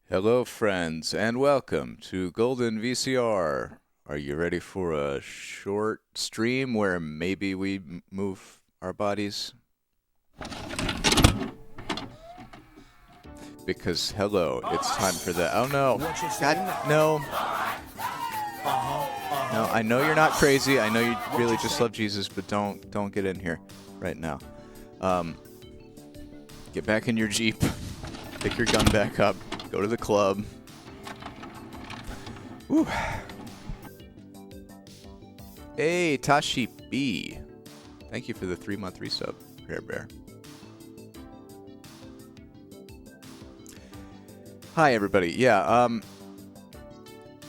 Hello, friends, and welcome to Golden VCR. Are you ready for a short stream where maybe we move our bodies? Because, hello, it's time for that. Oh no. God, no. No, I know you're not crazy. I know you really just love Jesus, but don't get in here right now. Get back in your Jeep. Pick your gun back up. Go to the club. Woo. Hey, Tashi B. Thank you for the 3-month resub, Rare Bear. Hi, everybody. Yeah,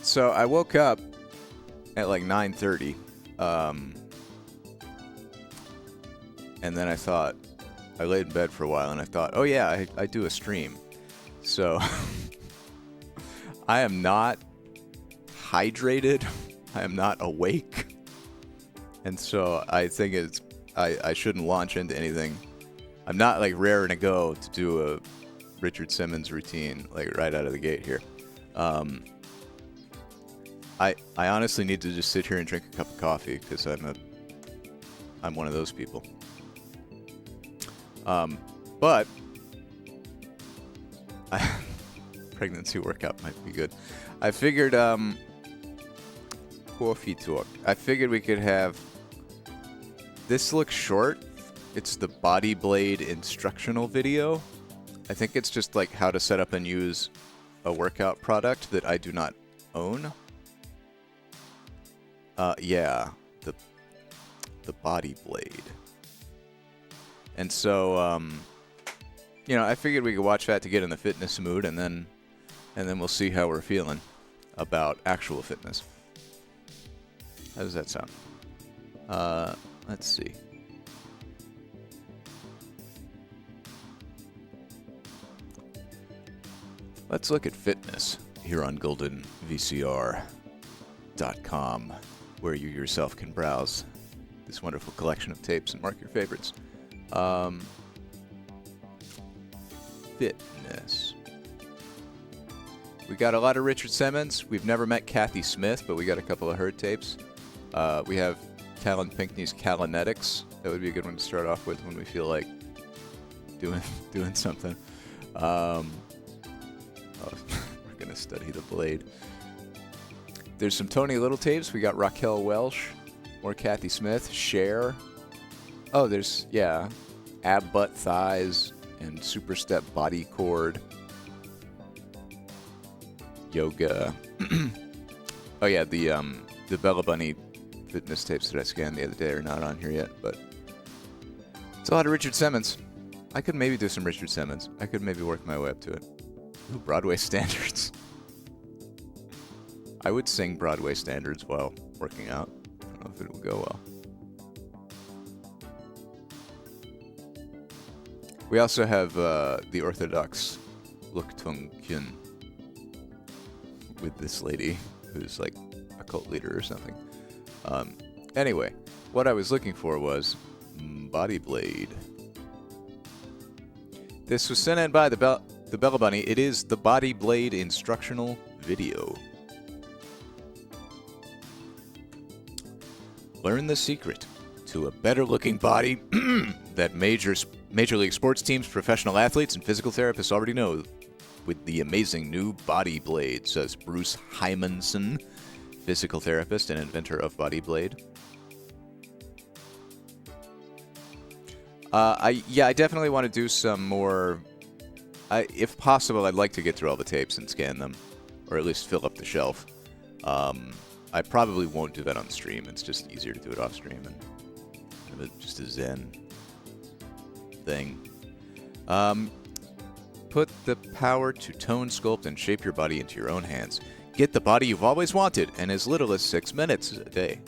so I woke up at like 9:30, and then I thought, I laid in bed for a while, and I thought, oh yeah, I do a stream. So, I am not hydrated, I am not awake, and so I think I shouldn't launch into anything. I'm not like raring to go to do a Richard Simmons routine like right out of the gate here. I honestly need to just sit here and drink a cup of coffee because I'm one of those people. But pregnancy workout might be good. I figured coffee talk. I figured we could have this. Looks short. It's the Bodyblade instructional video. I think it's just like how to set up and use a workout product that I do not own. Yeah, the Bodyblade. And so, you know, I figured we could watch that to get in the fitness mood, and then we'll see how we're feeling about actual fitness. How does that sound? Let's see. Let's look at fitness here on GoldenVCR.com, where you yourself can browse this wonderful collection of tapes and mark your favorites. Fitness. We got a lot of Richard Simmons. We've never met Kathy Smith, but we got a couple of her tapes. We have Callan Pinckney's Callanetics. That would be a good one to start off with when we feel like doing something. We're gonna study the blade. There's some Tony Little tapes. We got Raquel Welch, more Kathy Smith, Cher. Oh, there's, yeah, ab, butt, thighs, and super step body cord. Yoga. Oh yeah, the Bella Bunny fitness tapes that I scanned the other day are not on here yet, but it's a lot of Richard Simmons. I could maybe do some Richard Simmons. I could maybe work my way up to it. Ooh, Broadway standards. I would sing Broadway standards while working out. I don't know if it will go well. We also have the Orthodox look Tung with this lady who's like a cult leader or something. Anyway, what I was looking for was Bodyblade. This was sent in by the Bella Bunny. It is the Bodyblade instructional video. Learn the secret to a better-looking body that Major League Sports teams, professional athletes, and physical therapists already know with the amazing new Bodyblade, says Bruce Hymanson, physical therapist and inventor of Bodyblade. I definitely want to do some more. If possible, I'd like to get through all the tapes and scan them, or at least fill up the shelf. I probably won't do that on stream. It's just easier to do it off stream and just a zen thing. Put the power to tone, sculpt, and shape your body into your own hands. Get the body you've always wanted in as little as 6 minutes a day.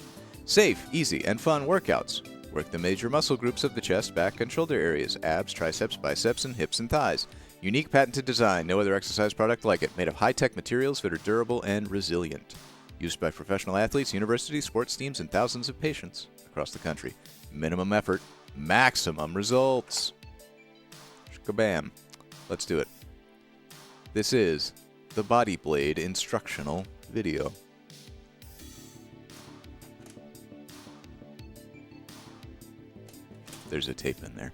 Safe, easy, and fun workouts. Work the major muscle groups of the chest, back, and shoulder areas: abs, triceps, biceps, and hips and thighs. Unique patented design. No other exercise product like it. Made of high-tech materials that are durable and resilient. Used by professional athletes, universities, sports teams, and thousands of patients across the country. Minimum effort, maximum results. Kabam. Let's do it. This is the Bodyblade instructional video. There's a tape in there.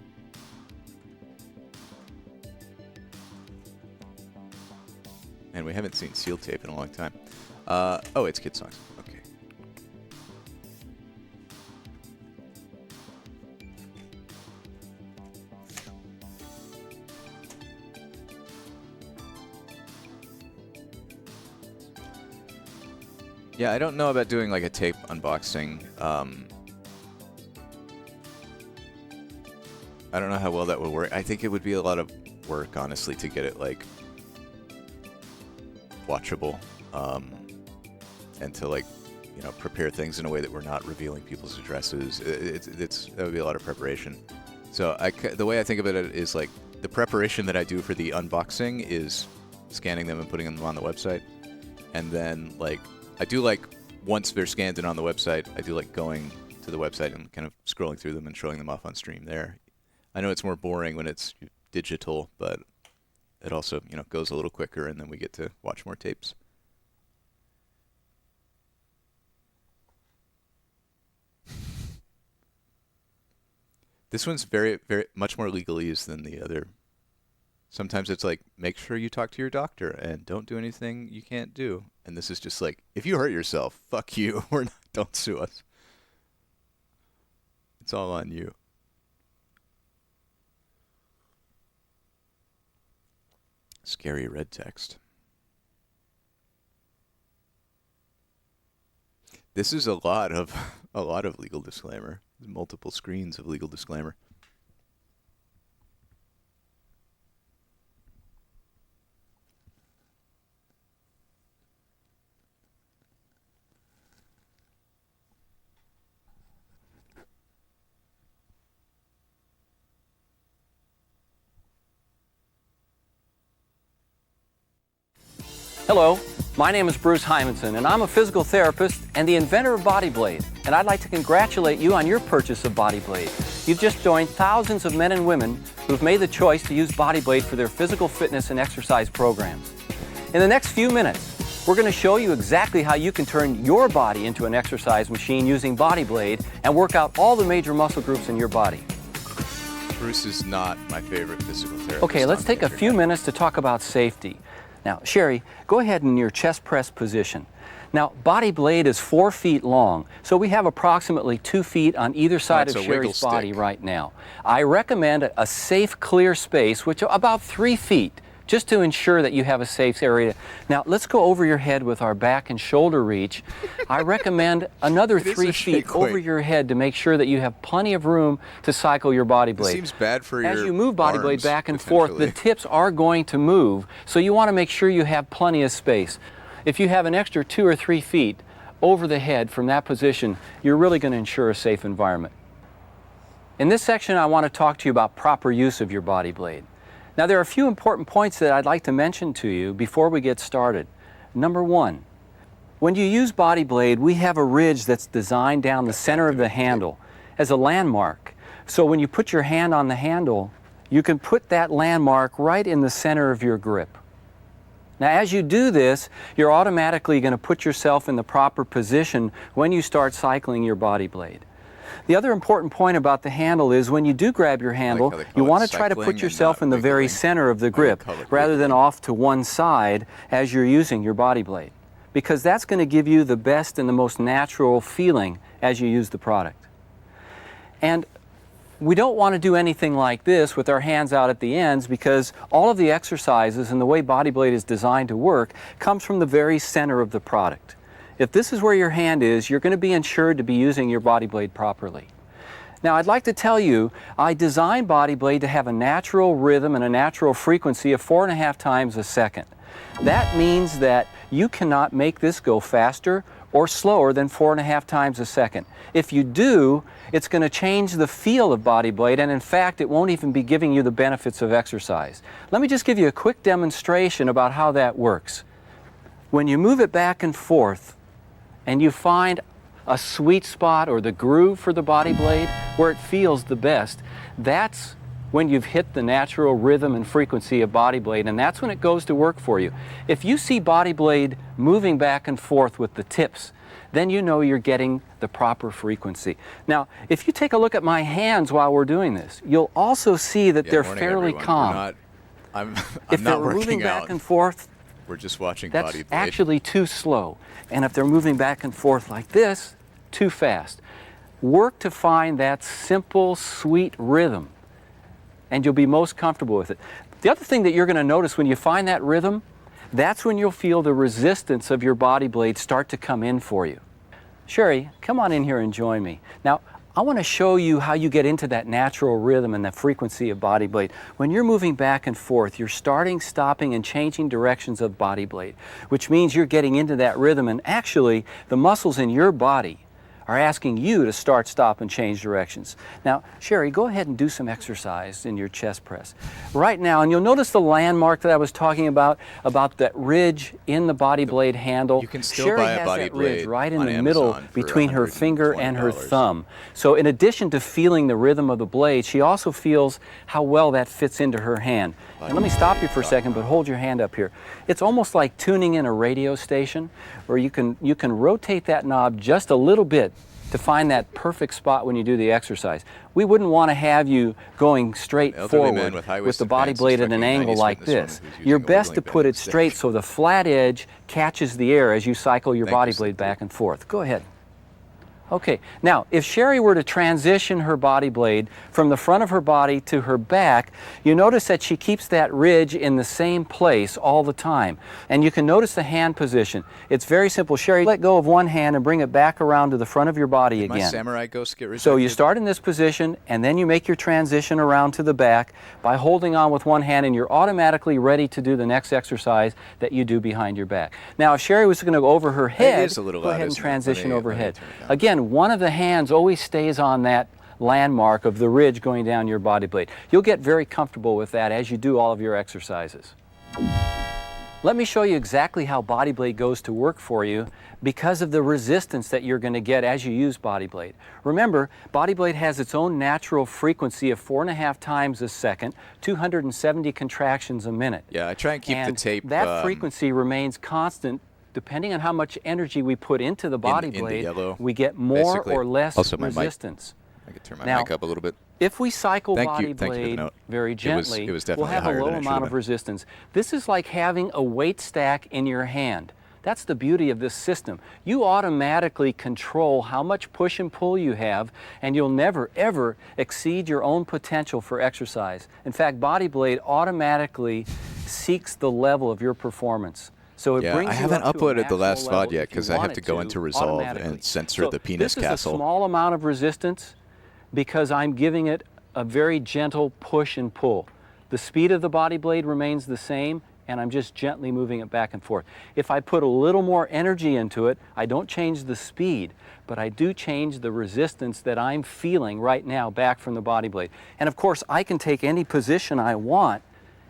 And we haven't seen seal tape in a long time. Oh, it's kid songs. Okay. Yeah, I don't know about doing like a tape unboxing. I don't know how well that would work. I think it would be a lot of work, honestly, to get it like watchable, and to like, you know, prepare things in a way that we're not revealing people's addresses. That would be a lot of preparation. So the way I think of it is like the preparation that I do for the unboxing is scanning them and putting them on the website, and then like I do like once they're scanned and on the website, I do like going to the website and kind of scrolling through them and showing them off on stream there. I know it's more boring when it's digital, but it also, you know, goes a little quicker, and then we get to watch more tapes. This one's very, very much more legalese than the other. Sometimes it's like, make sure you talk to your doctor and don't do anything you can't do. And this is just like, if you hurt yourself, fuck you. Don't sue us. It's all on you. Scary red text. This is a lot of legal disclaimer. Multiple screens of legal disclaimer. Hello, my name is Bruce Hymanson, and I'm a physical therapist and the inventor of Bodyblade. And I'd like to congratulate you on your purchase of Bodyblade. You've just joined thousands of men and women who've made the choice to use Bodyblade for their physical fitness and exercise programs. In the next few minutes, we're going to show you exactly how you can turn your body into an exercise machine using Bodyblade and work out all the major muscle groups in your body. Bruce is not my favorite physical therapist. Okay, let's take a few minutes to talk about safety. Now, Sherry, go ahead in your chest press position. Now, Bodyblade is 4 feet long, so we have approximately 2 feet on either side of Sherry's body right now. I recommend a safe, clear space, which is about 3 feet, just to ensure that you have a safe area. Now, let's go over your head with our back and shoulder reach. I recommend another 3 feet over your head to make sure that you have plenty of room to cycle your Bodyblade. It seems bad for your As you move Bodyblade arms, back and forth, the tips are going to move, so you want to make sure you have plenty of space. If you have an extra 2 or 3 feet over the head from that position, you're really going to ensure a safe environment. In this section, I want to talk to you about proper use of your Bodyblade. Now, there are a few important points that I'd like to mention to you before we get started. Number one, when you use Bodyblade, we have a ridge that's designed down the center of the handle as a landmark. So when you put your hand on the handle, you can put that landmark right in the center of your grip. Now, as you do this, you're automatically going to put yourself in the proper position when you start cycling your Bodyblade. The other important point about the handle is when you do grab your handle, you want to try to put yourself in the very center of the grip rather than off to one side as you're using your Bodyblade, because that's going to give you the best and the most natural feeling as you use the product. And we don't want to do anything like this with our hands out at the ends, because all of the exercises and the way Bodyblade is designed to work comes from the very center of the product. If this is where your hand is, you're going to be ensured to be using your Bodyblade properly. Now, I'd like to tell you, I designed Bodyblade to have a natural rhythm and a natural frequency of 4.5 times a second. That means that you cannot make this go faster or slower than 4.5 times a second. If you do, it's going to change the feel of Bodyblade, and in fact, it won't even be giving you the benefits of exercise. Let me just give you a quick demonstration about how that works. When you move it back and forth, and you find a sweet spot or the groove for the Bodyblade where it feels the best, that's when you've hit the natural rhythm and frequency of Bodyblade, and that's when it goes to work for you. If you see Bodyblade moving back and forth with the tips, then you know you're getting the proper frequency. Now, if you take a look at my hands while we're doing this, you'll also see that they're fairly calm. I'm if not they're moving working back out. and forth, We're just watching that's Bodyblade. actually too slow. And if they're moving back and forth like this, too fast. Work to find that simple, sweet rhythm, and you'll be most comfortable with it. The other thing that you're going to notice when you find that rhythm, that's when you'll feel the resistance of your Bodyblade start to come in for you. Sherry, come on in here and join me. Now, I want to show you how you get into that natural rhythm and the frequency of Bodyblade. When you're moving back and forth, you're starting, stopping, and changing directions of Bodyblade, which means you're getting into that rhythm, and actually the muscles in your body are asking you to start, stop, and change directions. Now, Sherry, go ahead and do some exercise in your chest press. Right now, and you'll notice the landmark that I was talking about that ridge in the Bodyblade handle. You can still Sherry buy a has that ridge Bodyblade right in on the middle Amazon for between her finger and her $120. thumb. So in addition to feeling the rhythm of the blade, she also feels how well that fits into her hand. And let me stop you for a second, but hold your hand up here. It's almost like tuning in a radio station, where you can rotate that knob just a little bit to find that perfect spot when you do the exercise. We wouldn't want to have you going straight forward with the Bodyblade at an angle like this. You're best to put it straight so the flat edge catches the air as you cycle your Bodyblade back and forth. Go ahead. Okay, now if Sherry were to transition her Bodyblade from the front of her body to her back, you notice that she keeps that ridge in the same place all the time. And you can notice the hand position. It's very simple. Sherry, let go of one hand and bring it back around to the front of your body again. My samurai ghost get rejected? So you start in this position, and then you make your transition around to the back by holding on with one hand, and you're automatically ready to do the next exercise that you do behind your back. Now if Sherry was going to go over her head, go ahead and transition over her head. Again, one of the hands always stays on that landmark of the ridge going down your Bodyblade. You'll get very comfortable with that as you do all of your exercises. Let me show you exactly how Bodyblade goes to work for you because of the resistance that you're going to get as you use Bodyblade. Remember, Bodyblade has its own natural frequency of 4.5 times a second, 270 contractions a minute. Yeah, I try and keep the tape. That frequency remains constant. Depending on how much energy we put into the Bodyblade, we get more or less resistance. I could turn my mic up a little bit. If we cycle Bodyblade very gently, we'll have a low amount of resistance. This is like having a weight stack in your hand. That's the beauty of this system. You automatically control how much push and pull you have, and you'll never, ever exceed your own potential for exercise. In fact, Bodyblade automatically seeks the level of your performance. So it brings I haven't uploaded the last VOD yet because I have to go into Resolve and censor the penis castle. This is a small amount of resistance because I'm giving it a very gentle push and pull. The speed of the Bodyblade remains the same, and I'm just gently moving it back and forth. If I put a little more energy into it, I don't change the speed, but I do change the resistance that I'm feeling right now back from the Bodyblade. And of course, I can take any position I want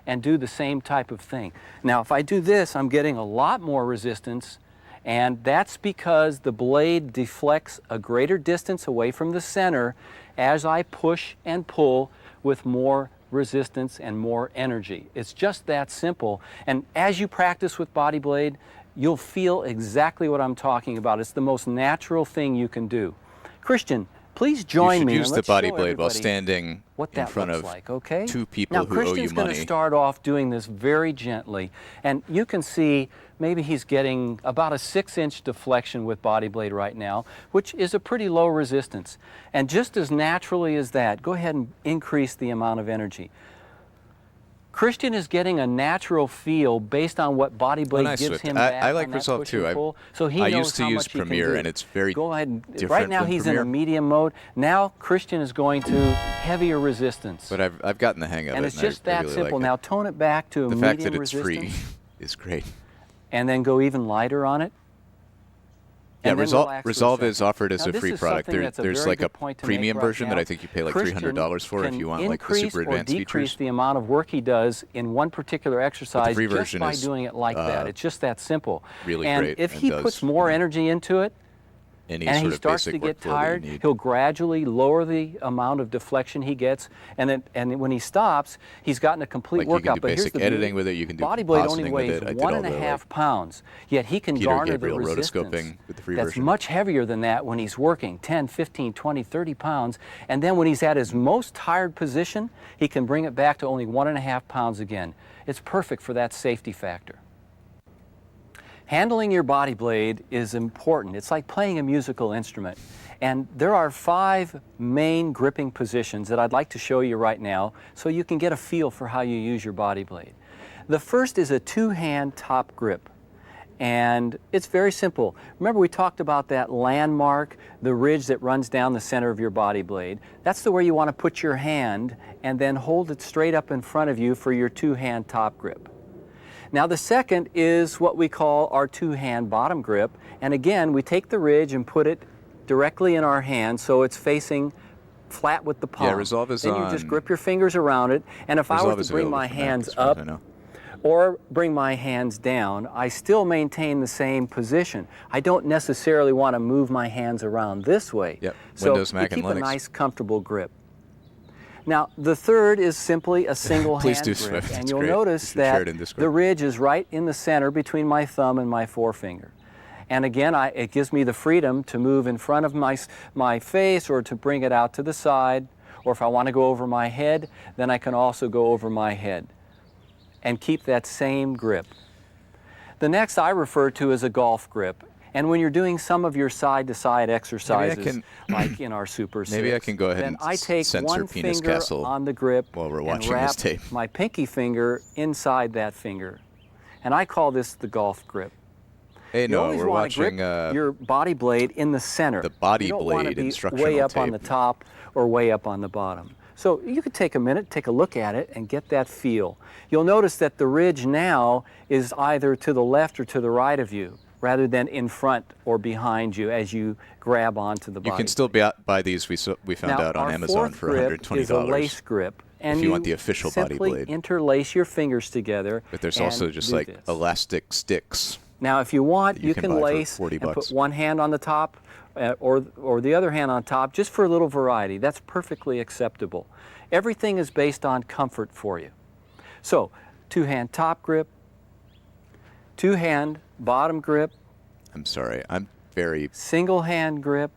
and do the same type of thing. Now, if I do this, I'm getting a lot more resistance, and that's because the blade deflects a greater distance away from the center as I push and pull with more resistance and more energy. It's just that simple. And as you practice with Bodyblade, you'll feel exactly what I'm talking about. It's the most natural thing you can do. Christian, please join me. You should use the Bodyblade while standing in front of two people who owe you money. Now, Christian's going to start off doing this very gently, and you can see maybe he's getting about a 6-inch deflection with Bodyblade right now, which is a pretty low resistance. And just as naturally as that, go ahead and increase the amount of energy. Christian is getting a natural feel based on what Bodyblade gives him back. I like Resolve too. So he knows I used to use Premiere, and it's very Go ahead. different. Right now than he's Premiere. in a medium mode. Now Christian is going to heavier resistance. But I've gotten the hang of it. And it's just that really simple. Like now tone it back to a medium resistance. The fact that it's free is great. And then go even lighter on it. Yeah, Resolve is offered as a free product. There's like a premium version that I think you pay like $300 for if you want like the super advanced features. Decrease the amount of work he does in one particular exercise just by doing it like that. It's just that simple. Really and great. if he puts more energy into it, any and sort he of starts basic to get workflow that you tired, need. he'll gradually lower the amount of deflection he gets, and when he stops, he's gotten a complete Like you workout. can do but here's basic the editing beauty. with it, you can do Bodyblade only compositing with weighs it. I did one all and a the half like pounds, yet he can Peter garner Gabriel the resistance rotoscoping with the free that's version. much heavier than that when he's working 10, 15, 20, 30 pounds. And then when he's at his most tired position, he can bring it back to only 1.5 pounds again. It's perfect for that safety factor. Handling your Bodyblade is important. It's like playing a musical instrument. And there are 5 main gripping positions that I'd like to show you right now so you can get a feel for how you use your Bodyblade. The first is a 2-hand top grip. And it's very simple. Remember we talked about that landmark, the ridge that runs down the center of your Bodyblade. That's the way you want to put your hand and then hold it straight up in front of you for your 2-hand top grip. Now the second is what we call our 2-hand bottom grip. And again, we take the ridge and put it directly in our hand so it's facing flat with the palm. Yeah, Resolve is then you on. just grip your fingers around it. And if I Resolve were is to bring available my for Mac hands as far as up I know. or bring my hands down, I still maintain the same position. I don't necessarily want to move my hands around this way. Yep. So Windows, Mac, you keep and a Linux. nice, comfortable grip. Now, the third is simply a single Please hand do, grip, Swift. and It's you'll great. notice You should share that it in Discord. the ridge is right in the center between my thumb and my forefinger. And again, it gives me the freedom to move in front of my face or to bring it out to the side, or if I want to go over my head, then I can also go over my head and keep that same grip. The next I refer to as a golf grip. And when you're doing some of your side-to-side exercises, like in our Super 6, Maybe I can go ahead then and I take censor one Penis finger Castle on the grip while we're and watching wrap this tape. my pinky finger inside that finger. And I call this the golf grip. Hey, You no, always we're want to grip watching your Bodyblade in the center. the You don't want to Bodyblade be instructional way up on the tape. top or way up on the bottom. So you could take a minute, take a look at it, and get that feel. You'll notice that the ridge now is either to the left or to the right of you, rather than in front or behind you as you grab onto the body. You can still buy these. We found out on Amazon for $120. Is a lace grip, and if you want the official simply Bodyblade. interlace your fingers together. But there's and also just do like this. elastic sticks. Now, if you want, that you you can can buy for lace $40. and put one hand on the top or the other hand on top, just for a little variety. That's perfectly acceptable. Everything is based on comfort for you. So, 2-hand top grip, 2-hand bottom grip, I'm sorry. I'm very. single hand grip.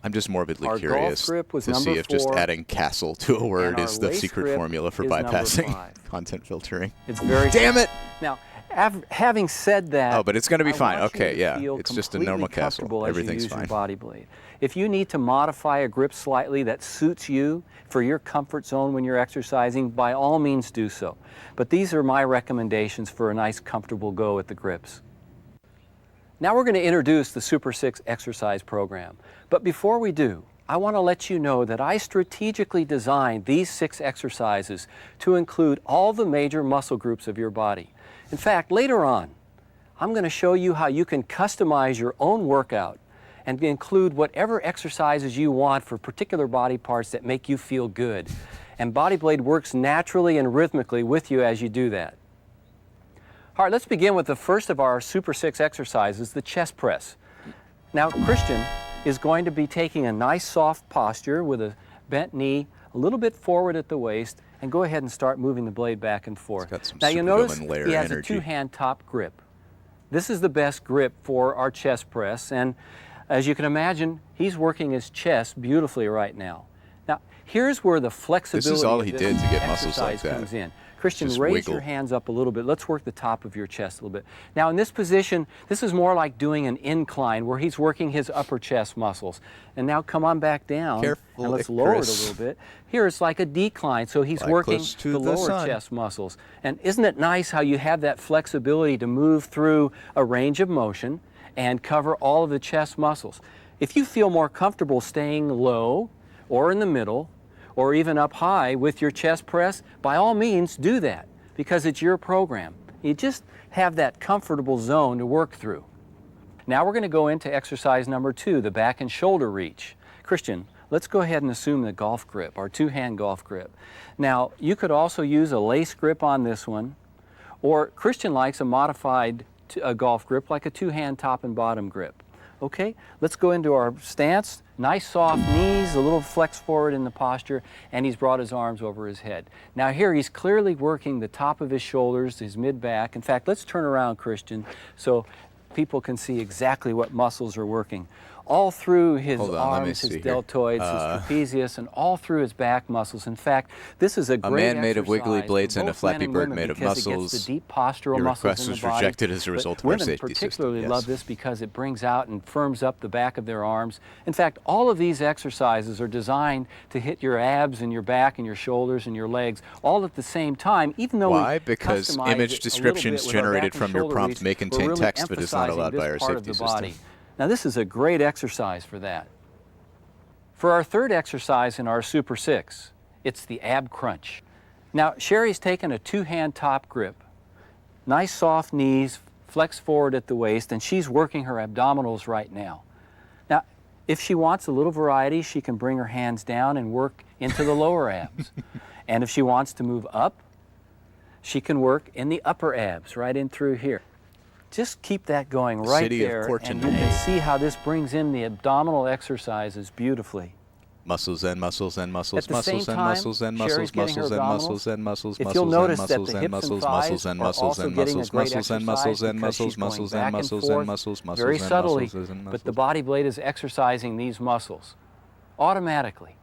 I'm just morbidly Our curious golf grip was to see number if just 4, adding castle to a word our is the lace secret grip formula for is number bypassing 5. content filtering. It's very Damn it! Now, having said that, Oh, but it's going to be I fine. want you Okay, to yeah. feel It's just a completely normal comfortable castle. as you Everything's use your fine. Bodyblade. If you need to modify a grip slightly that suits you for your comfort zone when you're exercising, by all means do so. But these are my recommendations for a nice, comfortable go at the grips. Now we're going to introduce the Super 6 exercise program. But before we do, I want to let you know that I strategically designed these 6 exercises to include all the major muscle groups of your body. In fact, later on, I'm going to show you how you can customize your own workout and include whatever exercises you want for particular body parts that make you feel good. And Bodyblade works naturally and rhythmically with you as you do that. All right, let's begin with the first of our Super 6 exercises, the chest press. Now, Christian is going to be taking a nice soft posture with a bent knee, a little bit forward at the waist, and go ahead and start moving the blade back and forth. Got some Now you notice supervillain layer he has energy. a 2-hand top grip. This is the best grip for our chest press, and as you can imagine, he's working his chest beautifully right now. Now, here's where the flexibility all of he this did to get muscles like exercise that. comes in. Christian, Just raise wiggle. your hands up a little bit. Let's work the top of your chest a little bit. Now, in this position, this is more like doing an incline where he's working his upper chest muscles. And now come on back down. Careful, and let's lower it a Icarus. little bit. Here it's like a decline, so he's Fly working close to the the lower sun. chest muscles. And isn't it nice how you have that flexibility to move through a range of motion and cover all of the chest muscles? If you feel more comfortable staying low or in the middle or even up high with your chest press, by all means do that, because it's your program. You just have that comfortable zone to work through. Now we're going to go into exercise number 2, the back and shoulder reach. Christian, let's go ahead and assume the golf grip, our 2-hand golf grip. Now, you could also use a lace grip on this one, or Christian likes a modified golf grip like a 2-hand top and bottom grip. Okay, let's go into our stance. Nice soft knees, a little flex forward in the posture, and he's brought his arms over his head. Now here he's clearly working the top of his shoulders, his mid-back. In fact, let's turn around, Christian, so people can see exactly what muscles are working. All through his arms, his deltoids, his trapezius, and all through his back muscles. In fact, this is a great man made of wiggly blades and a flappy bird made of muscles. It gets the deep postural muscles request in the was body. rejected as a result of our safety system. Women particularly love this because it brings out and firms up the back of their arms. In fact, all of these exercises are designed to hit your abs and your back and your shoulders and your legs all at the same time, even though Why? Because image descriptions generated from your prompt may contain text but is not allowed by our safety system. Now this is a great exercise for that. For our third exercise in our Super 6, it's the ab crunch. Now Sherry's taken a two-hand top grip, nice soft knees, flex forward at the waist, and she's working her abdominals right now. Now if she wants a little variety, she can bring her hands down and work into the lower abs. And if she wants to move up, she can work in the upper abs, right in through here. Just keep that going right there, and you can see how this brings in the abdominal exercises beautifully. Muscles and muscles and muscles, muscles and muscles and muscles, muscles and muscles and muscles, if you'll notice that the muscles and hips muscles, and thighs muscles and are muscles also and getting a muscles, great muscles and muscles and muscles, muscles and muscles and muscles, muscles very and subtly, muscles and but the body blade is exercising these muscles automatically.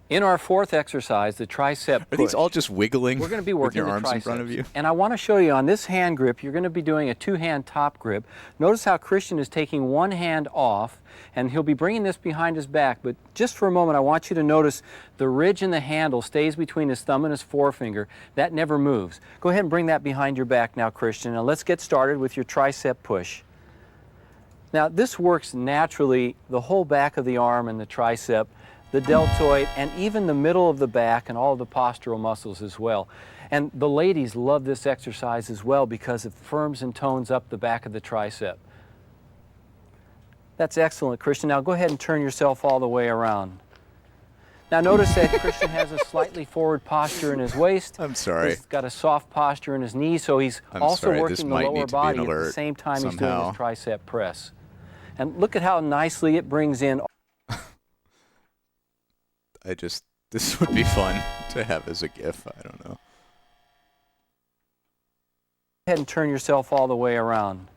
In our fourth exercise, the tricep push. Are these all just wiggling? We're going to be with working your the arms triceps. in front of you? And I want to show you on this hand grip, you're going to be doing a two-hand top grip. Notice how Christian is taking one hand off, and he'll be bringing this behind his back. But just for a moment, I want you to notice the ridge in the handle stays between his thumb and his forefinger. That never moves. Go ahead and bring that behind your back now, Christian. Now let's get started with your tricep push. Now this works naturally, the whole back of the arm and the tricep, the deltoid, and even the middle of the back and all of the postural muscles as well. And the ladies love this exercise as well because it firms and tones up the back of the tricep. That's excellent, Christian. Now go ahead and turn yourself all the way around. Now notice that Christian has a slightly forward posture in his waist. I'm sorry. He's got a soft posture in his knees, so he's also working the lower body at the same time he's doing his tricep press. And look at how nicely it brings in. This would be fun to have as a GIF, I don't know. Go ahead and turn yourself all the way around.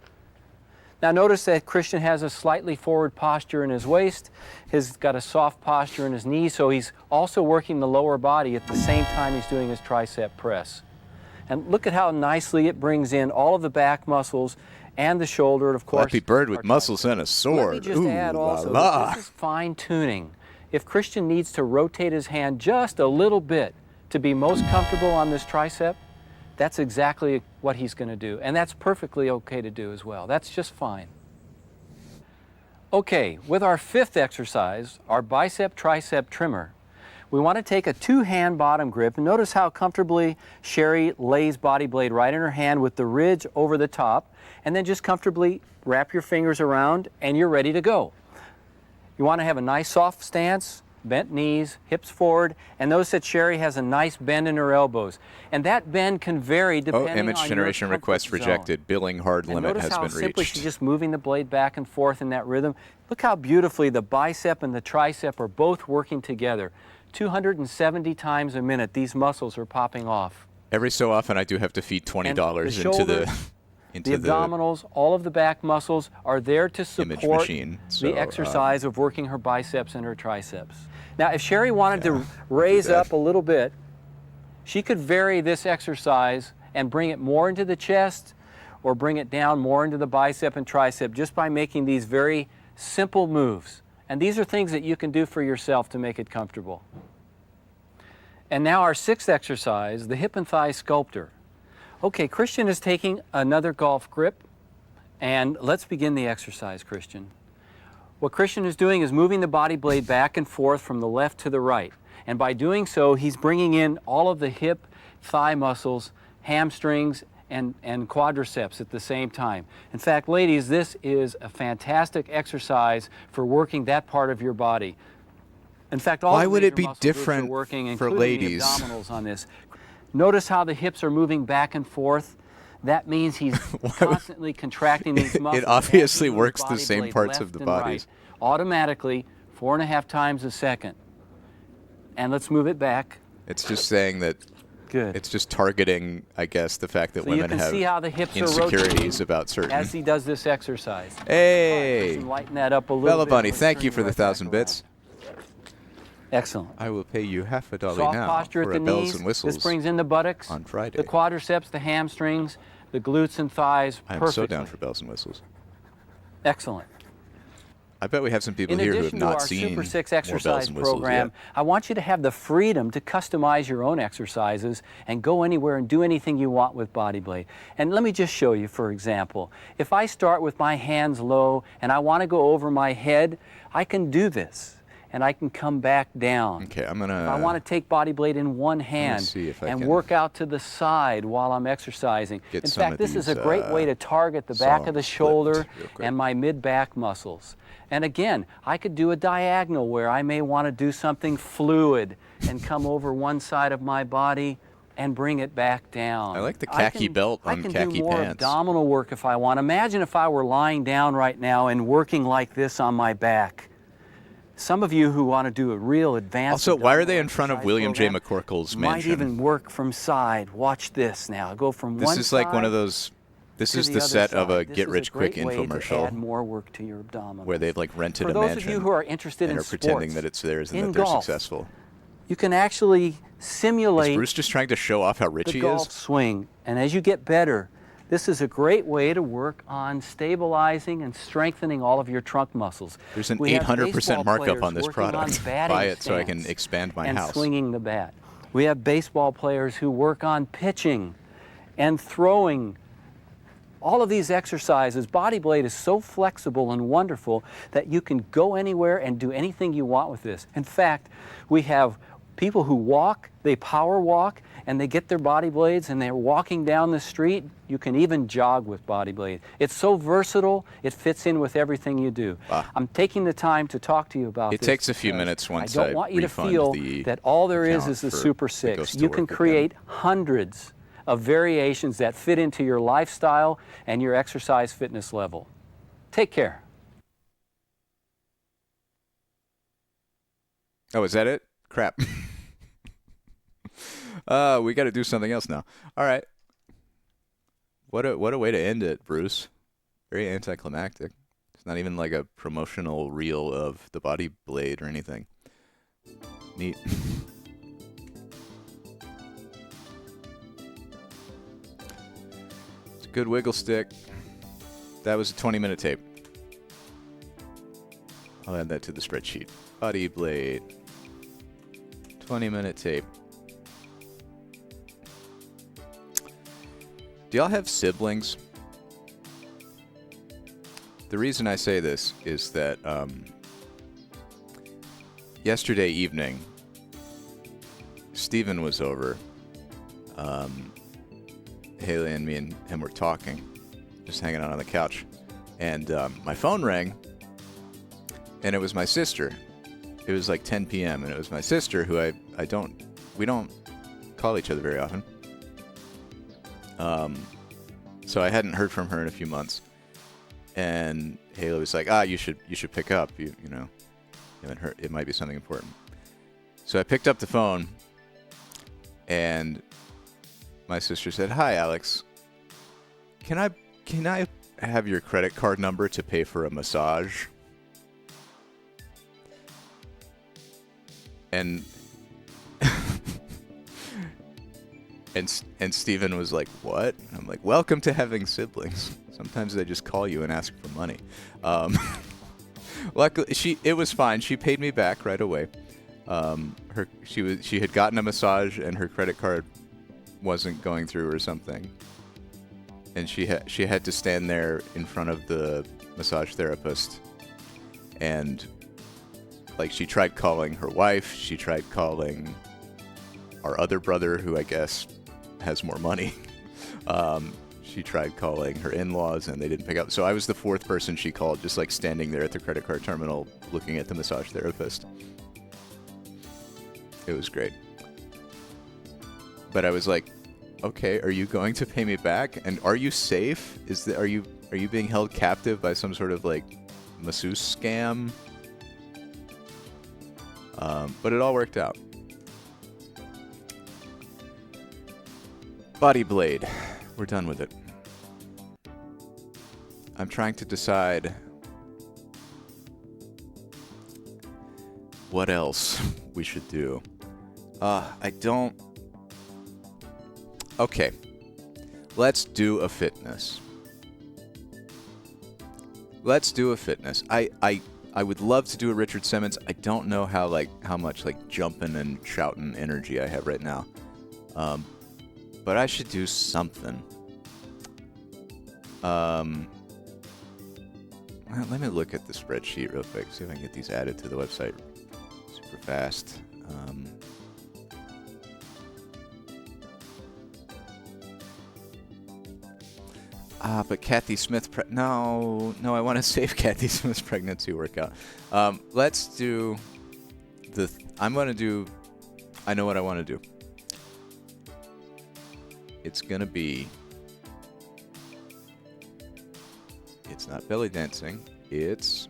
Now notice that Christian has a slightly forward posture in his waist. He's got a soft posture in his knees, so he's also working the lower body at the same time he's doing his tricep press. And look at how nicely it brings in all of the back muscles and the shoulder, and of course. Flappy bird with muscles and a sword. Let me just add also that this is fine tuning. If Christian needs to rotate his hand just a little bit to be most comfortable on this tricep, that's exactly what he's going to do. And that's perfectly okay to do as well. That's just fine. Okay, with our fifth exercise, our bicep tricep trimmer, we want to take a two-hand bottom grip. And notice how comfortably Sherry lays Bodyblade right in her hand with the ridge over the top. And then just comfortably wrap your fingers around and you're ready to go. You want to have a nice soft stance, bent knees, hips forward, and notice that Sherry has a nice bend in her elbows. And that bend can vary depending on image generation request rejected. Billing hard limit has been reached. Notice how simply she's just moving the blade back and forth in that rhythm. Look how beautifully the bicep and the tricep are both working together. 270 times a minute, these muscles are popping off. Every so often I do have to feed $20 into the abdominals, all of the back muscles are there to support the exercise of working her biceps and her triceps. Now, if Sherry wanted to raise up a little bit, she could vary this exercise and bring it more into the chest or bring it down more into the bicep and tricep just by making these very simple moves. And these are things that you can do for yourself to make it comfortable. And now our sixth exercise, the hip and thigh sculptor. Okay, Christian is taking another golf grip, and let's begin the exercise, Christian. What Christian is doing is moving the body blade back and forth from the left to the right. And by doing so, he's bringing in all of the hip, thigh muscles, hamstrings, and quadriceps at the same time. In fact, ladies, this is a fantastic exercise for working that part of your body. In fact, all Why the would it be muscle different groups are working, for including ladies? The abdominals on this. Notice how the hips are moving back and forth. That means he's constantly contracting these muscles. It obviously as he moves works the body same blade parts left of the and bodies. right, automatically, 4.5 times a second. And let's move it back. It's just saying that. Good. It's just targeting, I guess, the fact that So women you can have see how the hips are insecurities rotating about certain. as he does this exercise. Hey, All right, lighten that up a little Bella bit. Bunny, Let's thank turn you for the right back 1,000 bits. around. Excellent. I will pay you half a dollar Soft now posture for at a the bells knees. and whistles This brings in the buttocks, on Friday. the quadriceps, the hamstrings, the glutes and thighs. I'm perfectly. so down for bells and whistles. Excellent. I bet we have some people In here who have addition to not our seen Super 6 more bells exercise and whistles program, yet. I want you to have the freedom to customize your own exercises and go anywhere and do anything you want with Bodyblade. And let me just show you, for example, if I start with my hands low and I want to go over my head, I can do this. And I can come back down. Okay, If I want to take Bodyblade in one hand see if I and can work out to the side while I'm exercising. get In some fact, of this is a these, great way to target the back of the songs shoulder flipped real quick. and my mid-back muscles. And again, I could do a diagonal where I may want to do something fluid and come over one side of my body and bring it back down. I like the khaki belt on khaki I can do more pants. abdominal work if I want. Imagine if I were lying down right now and working like this on my back. Some of you who want to do a real advanced Also, why are they abdominal in front of exercise William J. program, McCorkle's might mansion? even work from side. Watch this now. Go from This one is like one of side those. This to is the other set of a side. This is get-rich-quick great way to add infomercial more work to your abdominals. where they've like rented For a those mansion of you who are interested and in are pretending sports, that it's theirs and in that they're golf, successful. you can actually Is simulate Bruce just trying to show off how rich the he golf is? swing. And as you get better, this is a great way to work on stabilizing and strengthening all of your trunk muscles. There's an We have 800% baseball markup players on this working product. batting Buy it so I can stance expand my and house. swinging the bat. We have baseball players who work on pitching and throwing. All of these exercises, Bodyblade is so flexible and wonderful that you can go anywhere and do anything you want with this. In fact, we have people who walk, they power walk, and they get their Bodyblades and they're walking down the street. You can even jog with Bodyblade. It's so versatile, it fits in with everything you do. Wow. I'm taking the time to talk to you about It this takes a few because minutes once I don't want you to refund feel the that all there is account the for Super the 6. Ghost to You can Work again. create hundreds of variations that fit into your lifestyle and your exercise fitness level. Take care. Oh, is that it? Crap. We got to do something else now. All right. What a way to end it, Bruce. Very anticlimactic. It's not even like a promotional reel of the Bodyblade or anything. Neat. It's a good wiggle stick. That was a 20-minute tape. I'll add that to the spreadsheet. Bodyblade. 20-minute tape. Do y'all have siblings? The reason I say this is that yesterday evening, Steven was over. Haley and me and him were talking, just hanging out on the couch. And my phone rang, and it was my sister. It was like 10 p.m., and it was my sister who we don't call each other very often. So I hadn't heard from her in a few months, and Haley was like, you should pick up, you know, haven't heard, it might be something important. So I picked up the phone, and my sister said, "Hi, Alex. Can I have your credit card number to pay for a massage?" And and Steven was like, "What?" And I'm like, "Welcome to having siblings. Sometimes they just call you and ask for money." Luckily, it was fine. She paid me back right away. She had gotten a massage and her credit card wasn't going through or something, and she had to stand there in front of the massage therapist, and like she tried calling her wife, she tried calling our other brother, who I guess has more money. She tried calling her in-laws, and they didn't pick up. So I was the fourth person she called, just like standing there at the credit card terminal looking at the massage therapist. It was great. But I was like, Okay, are you going to pay me back? And are you safe? Are you being held captive by some sort of like masseuse scam? But it all worked out. Bodyblade. We're done with it. I'm trying to decide what else we should do. I don't... Okay. Let's do a fitness. Let's do a fitness. I would love to do a Richard Simmons. I don't know how much like jumping and shouting energy I have right now. But I should do something. Well, let me look at the spreadsheet real quick, see if I can get these added to the website super fast. But Kathy Smith, no, I want to save Kathy Smith's pregnancy workout. Let's do I know what I want to do. It's gonna be, it's not belly dancing, it's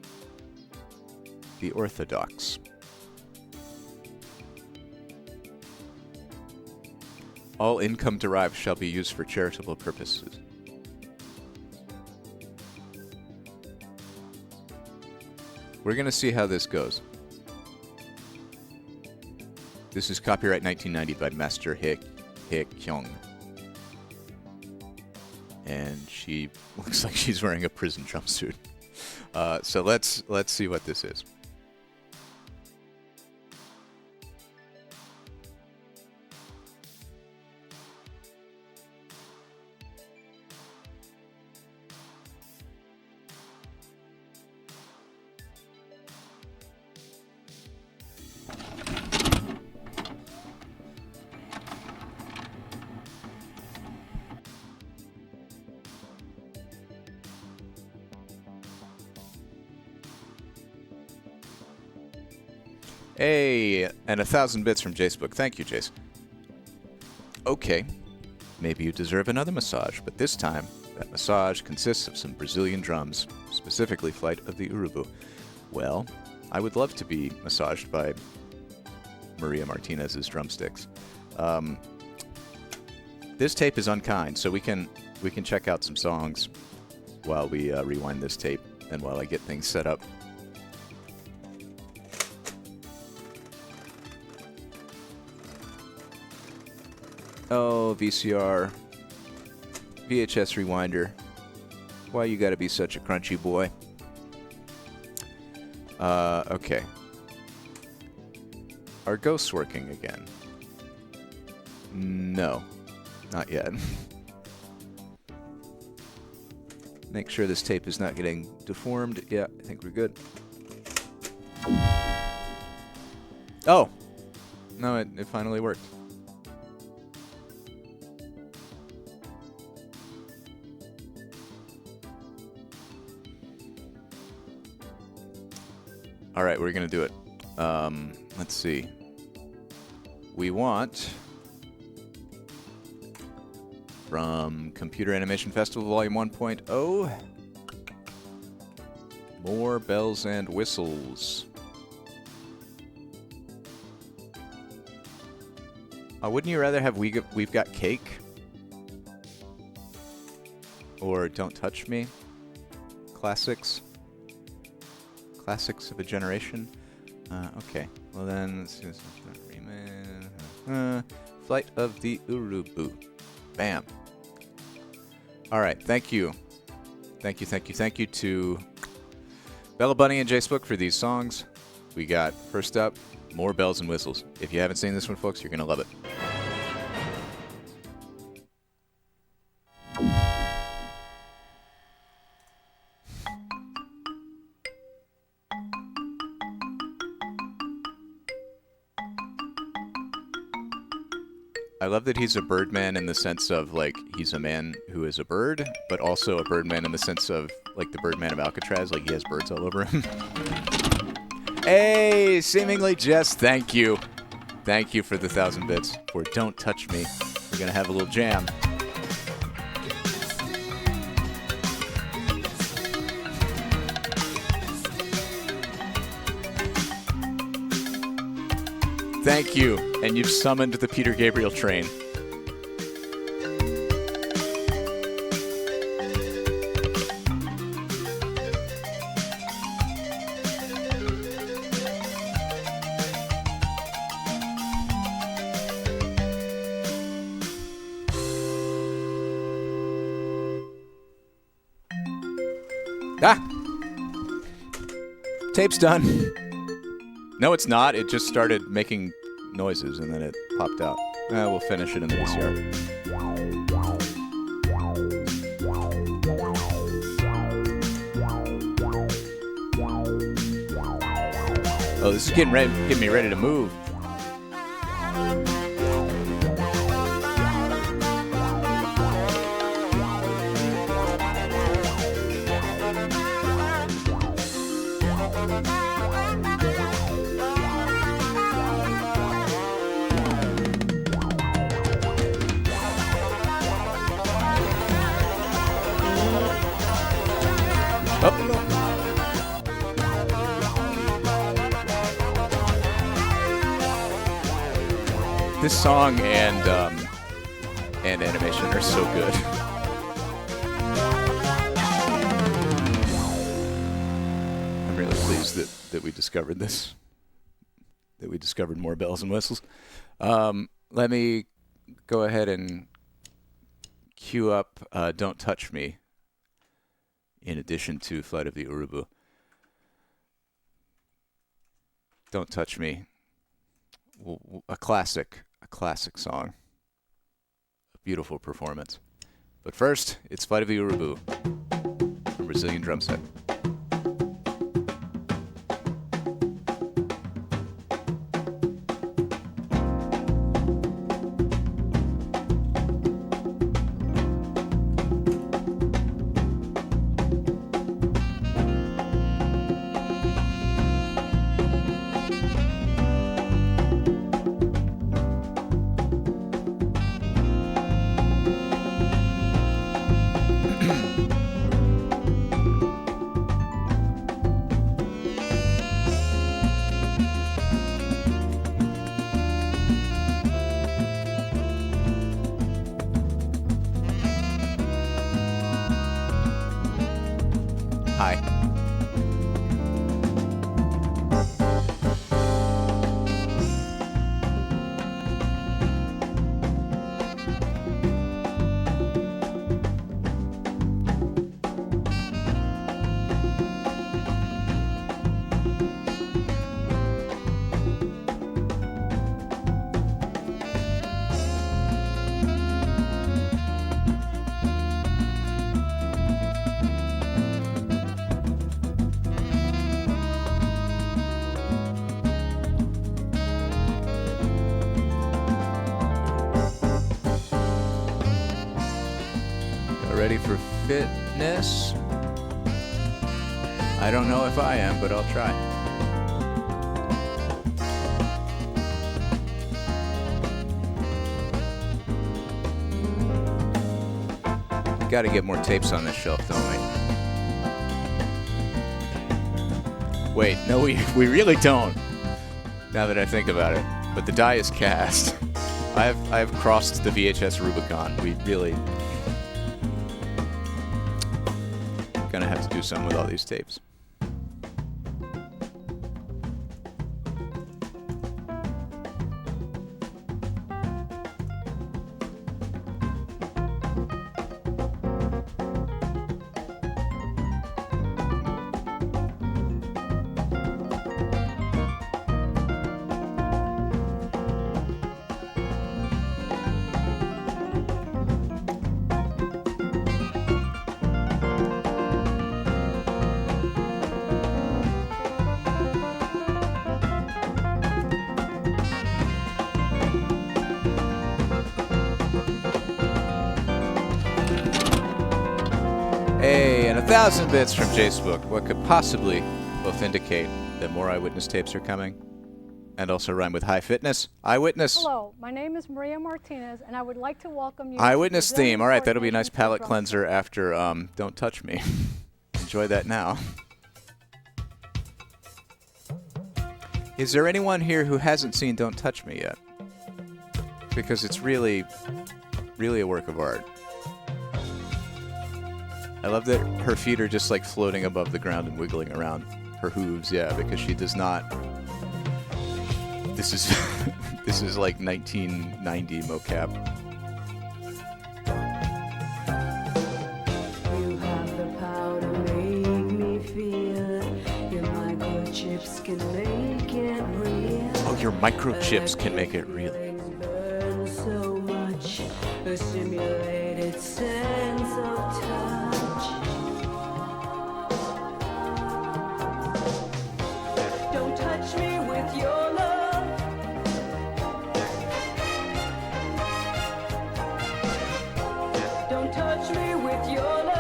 the Orthodox. All income derived shall be used for charitable purposes. We're gonna see how this goes. This is copyright 1990 by Master Qiong. And she looks like she's wearing a prison jumpsuit. So let's see what this is. Hey, and 1,000 bits from Jacebook. Thank you, Jace. Okay, maybe you deserve another massage, but this time, that massage consists of some Brazilian drums, specifically Flight of the Urubu. Well, I would love to be massaged by Maria Martinez's drumsticks. This tape is unkind, so we can check out some songs while we rewind this tape and while I get things set up. Oh, VCR. VHS rewinder. Why you gotta be such a crunchy boy? Okay. Are ghosts working again? No. Not yet. Make sure this tape is not getting deformed. Yeah, I think we're good. Oh! No, it finally worked. Alright, we're gonna do it. Let's see. We want from Computer Animation Festival Volume 1.0 more bells and whistles. Wouldn't you rather have We've Got Cake? Or Don't Touch Me? Classics? Classics of a generation? Okay. Well then, let's do this. Flight of the Urubu. Bam. Alright, thank you. Thank you to Bella Bunny and Jacebook for these songs. We got, first up, More Bells and Whistles. If you haven't seen this one, folks, you're going to love it. I love that he's a birdman in the sense of, like, he's a man who is a bird, but also a birdman in the sense of, like, the Birdman of Alcatraz, like, he has birds all over him. Hey, seemingly Jess, thank you. Thank you for the 1,000 bits for Don't Touch Me. We're gonna have a little jam. Thank you, and you've summoned the Peter Gabriel train. Ah! Tape's done. No, it's not. It just started making noises and then it popped out. We'll finish it in the VCR. Oh, this is getting me ready to move. This song and animation are so good. I'm really pleased that we discovered this. That we discovered more bells and whistles. Let me go ahead and cue up Don't Touch Me in addition to Flight of the Urubu. Don't Touch Me. A classic song. A beautiful performance. But first, it's Flight of the Urubu, a Brazilian drum set. Hi. Ready for fitness? I don't know if I am, but I'll try. Got to get more tapes on this shelf, don't we? Wait, no, we really don't. Now that I think about it, but the die is cast. I've crossed the VHS Rubicon. We really gonna have to do something with all these tapes. Hey, and 1,000 bits from Jace Book. What could possibly authenticate that more eyewitness tapes are coming? and also rhyme with high fitness. Eyewitness. Hello, my name is Maria Martinez, and I would like to welcome you. Eyewitness to the theme. All right, that'll be a nice Coordination palate for cleanser after Don't Touch Me. Enjoy that now. Is there anyone here who hasn't seen Don't Touch Me yet? Because it's really, really a work of art. I love that her feet are just like floating above the ground and wiggling around. Her hooves, yeah, because she does not. This is this is like 1990 mocap. You have the power to make me feel. Your microchips can make it real. Oh, your microchips can make it real. Burn so much, a simulated sense of touch. Don't touch me with your love. Don't touch me with your love.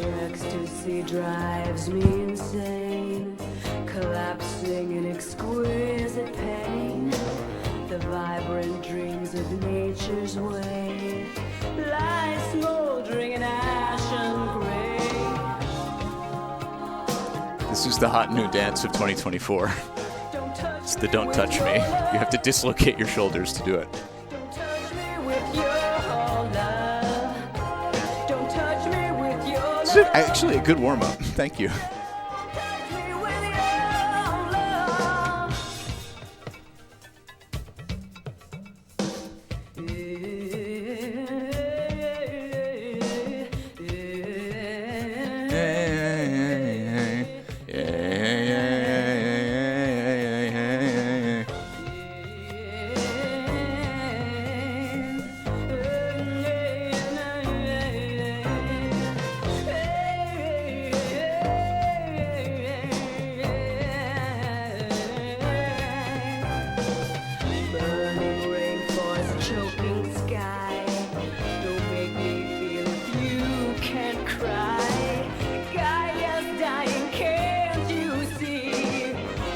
Your ecstasy drives me insane, collapsing in exquisite pain. The vibrant dreams of nature's way lie smoldering in ashen gray. This is the hot new dance of 2024. Don't touch It's the Don't Touch Me. You have to dislocate your shoulders to do it. Don't touch me with your love. Don't touch me with your love. This is actually a good warm-up. Thank you. Touch me with your love. Burning rainforest, choking sky. Don't make me feel if you can't cry. Gaia's dying, can't you see?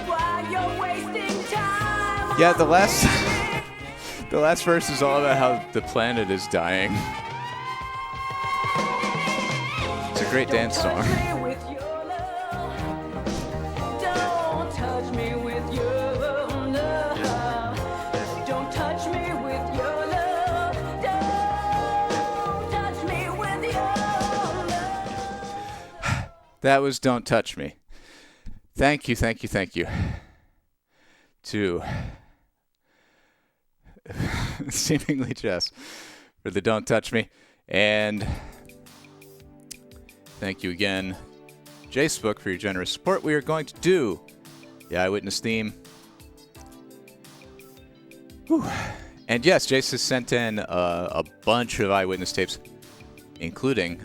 While you're wasting time. Yeah, the last verse is all about how the planet is dying. It's a great dance song. Don't touch me with your love. Don't touch me with your love. Don't touch me with your love. That was Don't Touch Me. Thank you to seemingly Jess for the Don't Touch Me. And thank you again, Jacebook, for your generous support. We are going to do the Eyewitness theme. Whew. And yes, Jace has sent in a bunch of Eyewitness tapes, including,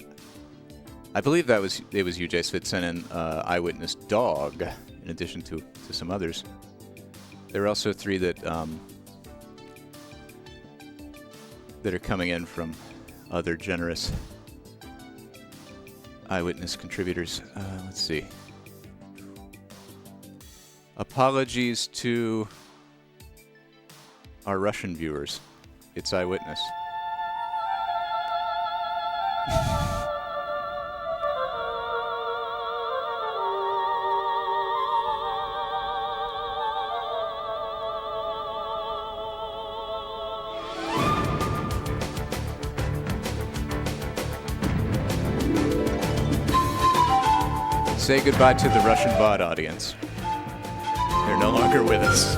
I believe it was you, Jace, that sent in Eyewitness Dog, in addition to some others. There are also 3 that are coming in from other generous Eyewitness contributors. Let's see. Apologies to our Russian viewers. It's Eyewitness. Say goodbye to the Russian bot audience. They're no longer with us.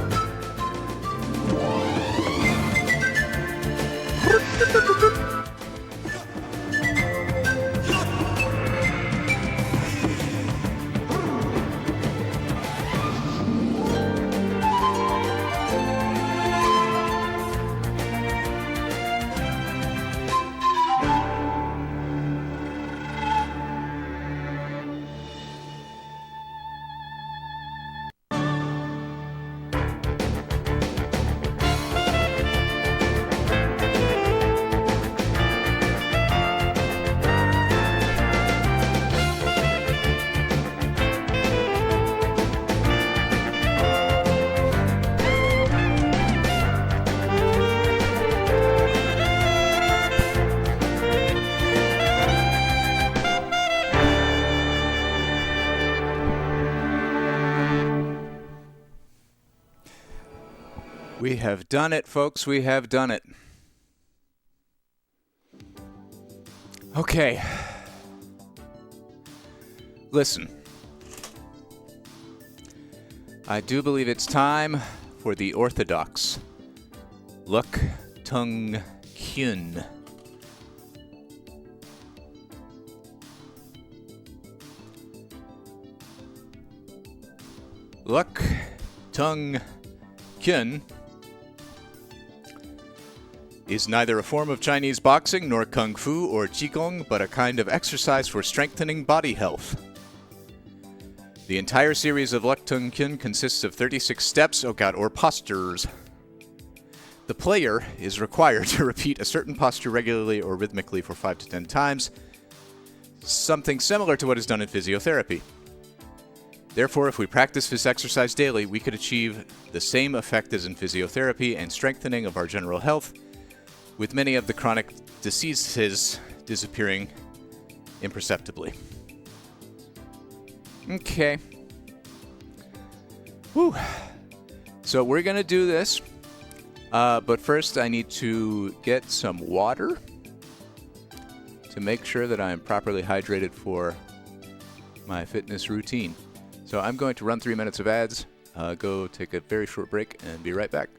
We have done it, folks. We have done it. Okay. Listen. I do believe it's time for the Orthodox. Look, Tung, Kuen. Look, Tung, Kuen is neither a form of Chinese boxing nor kung fu or qigong, but a kind of exercise for strengthening body health. The entire series of Luk Tung Kuen consists of 36 steps, or postures. The player is required to repeat a certain posture regularly or rhythmically for 5 to 10 times, something similar to what is done in physiotherapy. Therefore, if we practice this exercise daily, we could achieve the same effect as in physiotherapy and strengthening of our general health, with many of the chronic diseases disappearing imperceptibly. Okay. Whew. So we're going to do this, but first I need to get some water to make sure that I am properly hydrated for my fitness routine. So I'm going to run 3 minutes of ads, go take a very short break, and be right back.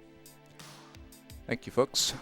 Thank you, folks.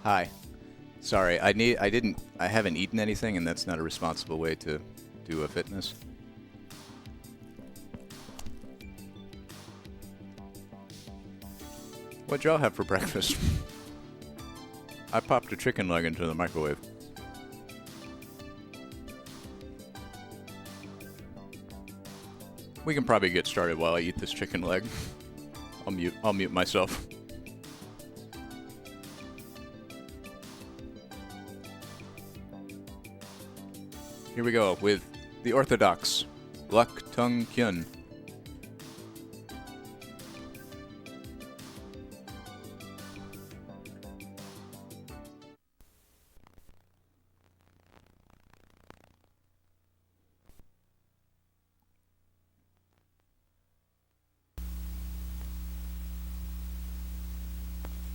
Hi. Sorry, I haven't eaten anything, and that's not a responsible way to do a fitness. What'd y'all have for breakfast? I popped a chicken leg into the microwave. We can probably get started while I eat this chicken leg. I'll mute myself. Here we go with the Orthodox, Tung Kuen.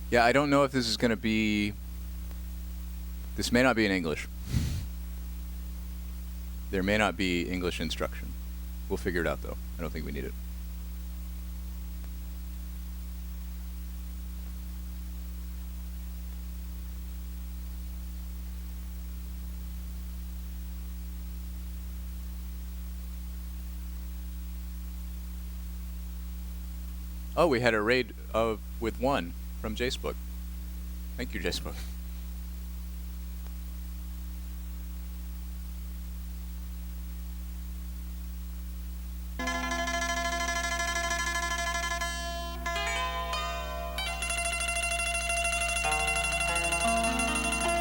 Yeah, I don't know if this is going to be... This may not be in English. There may not be English instruction. We'll figure it out, though. I don't think we need it. Oh, we had a raid with one from Jacebook. Thank you, Jacebook.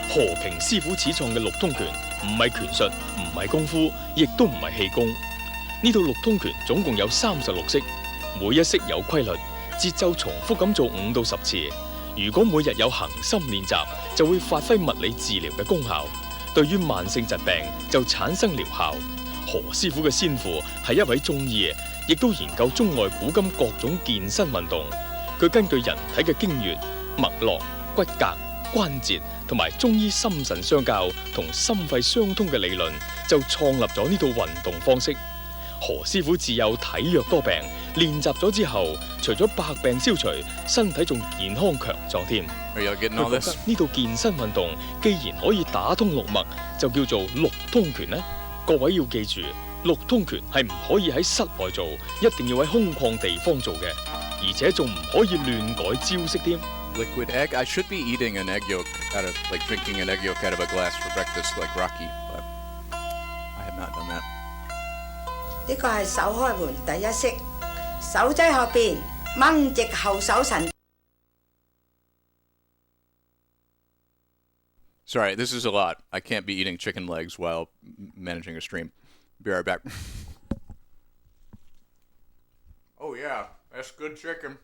何平師傅始創嘅六通拳唔係拳術，唔係功夫，亦都唔係氣功。呢套六通拳總共有36式，每一式有規律，節奏重複咁做5到10次。如果每日有恒心練習，就會發揮物理治療嘅功效，對於慢性疾病就產生療效。何師傅嘅先父係一位中醫，亦都研究中外古今各種健身運動。佢根據人體嘅經穴、脈絡、骨骼、關節同埋中醫心腎相交同心肺相通嘅理論，就創立咗呢套運動方式。何師傅自幼體弱多病，練習咗之後，除咗百病消除，身體仲健康強壯添。佢覺得呢套健身運動既然可以打通六脈，就叫做六通拳呢。各位要記住，六通拳係唔可以喺室內做，一定要喺空曠地方做嘅，而且仲唔可以亂改招式添。Liquid egg? I should be eating an egg yolk drinking an egg yolk out of a glass for breakfast like Rocky, but I have not done that. 呢個係手開門第一式，手擠後邊，掹直後手神。Sorry, this is a lot. I can't be eating chicken legs while managing a stream. Be right back. Oh yeah, that's good chicken.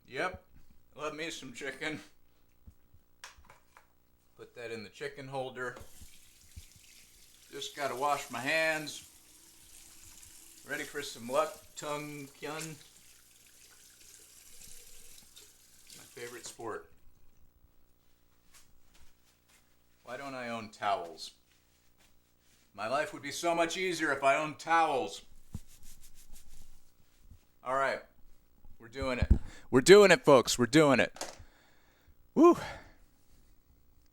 Yep, love me some chicken. Put that in the chicken holder. Just gotta wash my hands. Ready for some Tung Kuen. My favorite sport. Why don't I own towels? My life would be so much easier if I owned towels. All right, we're doing it. We're doing it, folks. We're doing it. Woo!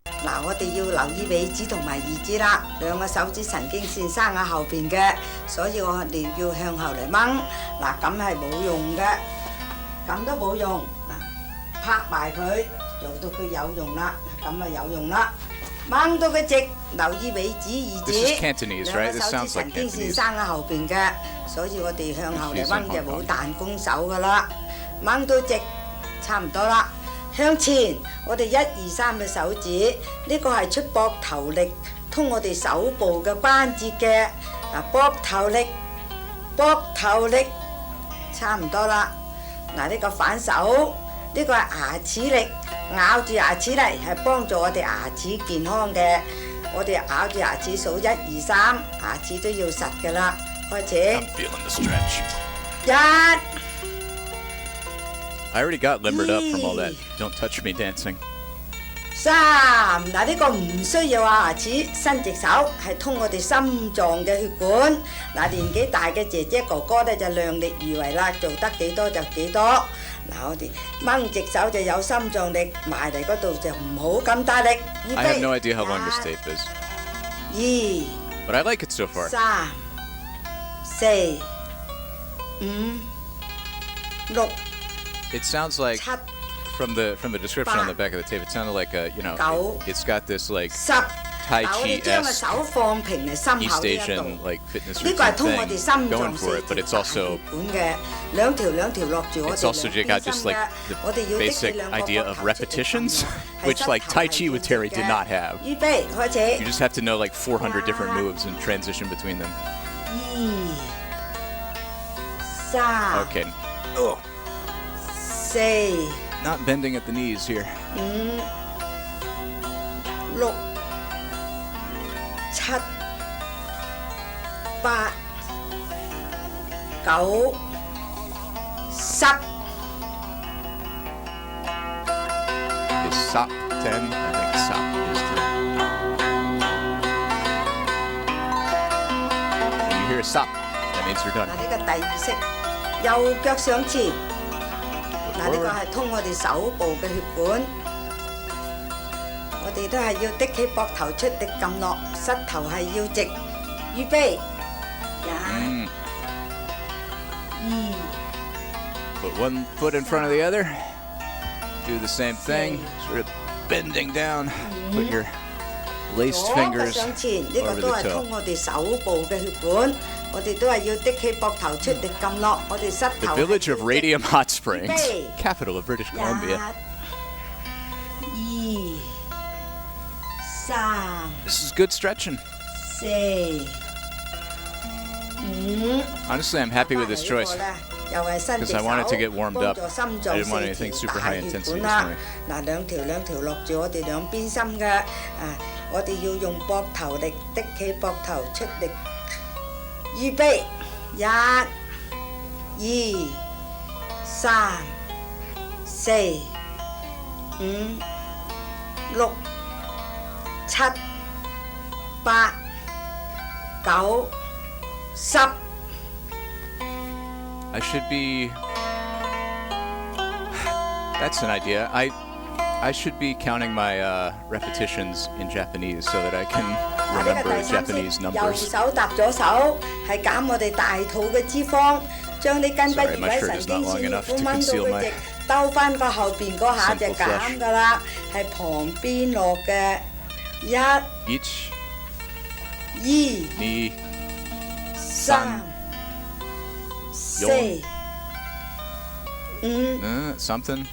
嗱，我哋要留意尾指同埋二指啦，兩個手指神經線生喺後邊嘅，所以我哋要向後嚟掹。嗱，咁係冇用嘅，咁都冇用。嗱，拍埋佢，做到佢有用啦，咁啊有用啦。掹到佢直，留意尾指二指，兩個手指神經線生喺後邊嘅，所以我哋向後嚟掹就冇彈弓手噶啦。掹到直，差唔多啦。向前，我哋1、2、3嘅手指，呢個係出膊頭力，通我哋手部嘅關節嘅。嗱，膊頭力，膊頭力，差唔多啦。嗱，呢個反手，呢個係牙齒力，咬住牙齒嚟係幫助我哋牙齒健康嘅。我哋咬住牙齒數1、2、3，牙齒都要實㗎啦。開始。1。I already got limbered up from all that Don't Touch Me dancing. 3嗱，呢個唔需要啊牙齒，伸直手係通我哋心臟嘅血管。嗱，年紀大嘅姐姐哥哥咧就量力而為啦，做得幾多就幾多。嗱，我哋掹直手就有心臟力，埋嚟嗰度就唔好咁大力。預 I have no 備 idea how long this tape is, 2、 but I like it so far. 3、4、5、6、 It sounds like 7、 from the description on the back of the tape, it sounded like it's got this like 10。 Tai 嗱，我哋將個 Chi-esque 手放平嚟心 East 口呢一 Asian 度。 like fitness 呢個係通我哋 routine 心 thing 臟 going for it, but it's 大 also 血管嘅兩條落住我 it's 哋 also 兩 got 邊 just 心 like 嘅。我哋 the 要的 basic 兩個 idea 膊 of 頭出嚟 repetitions, 係 which 膝 like 頭 Tai 係 Chi 要 with 直 Terry 嘅 did not have. 預備開始 You。just have to know like 400 different moves and transition between them. 2、3、 Okay. Ugh. 4、 Not bending at the knees here. 5、6、7、8、9、10。 Is Sop 10? I think Sop is 10. When you hear Sop, that means you're 嗱， done. 呢個第二式，右腳上前。 Foot 嗱，呢個 forward. 係通我哋手部嘅血管，我哋都係要的起膊頭出力撳落，膝頭係要直。預備， Mm. 1、 Put one foot in front of the other. Do the same thing. Sort of bending down. Put your 2， laced 左腳 fingers 上前，呢個 over 都 the 係 toe. 通我哋手部嘅血管，我哋都係要的起膊頭出力撳落，我哋膝 The 頭係 village of 要直。 Radium Hot Springs, Hey. capital of British 1、 Columbia. 2、3、 This is good stretching. 4、5。 Honestly, I'm happy with this choice. 又係伸直 Because I wanted to get 手 warmed 幫 up. 助心 I 臟 didn't want 四 anything 條 super 大 high 血 intensity 管 this 啦 morning.。嗱，兩條落住我哋兩邊心嘅，我哋要用膊頭力的起膊頭出力。預備，1、2、3、4、5、6、7、8、9、10。 I should be. That's an idea. I should be counting my repetitions in Japanese so that I can 嗱，呢個 remember 第三 Japanese 式，右 numbers. 手搭左手，係減我哋大肚嘅脂肪，將啲筋不 Sorry, 如 my 位 shirt 神 is 經 not long 線 enough 血 to 管掹到 conceal 佢 my 直，兜翻個後邊嗰下就 simple flush. 減噶啦，係旁邊落嘅。1、 Each 2、 knee 3、4、5、 something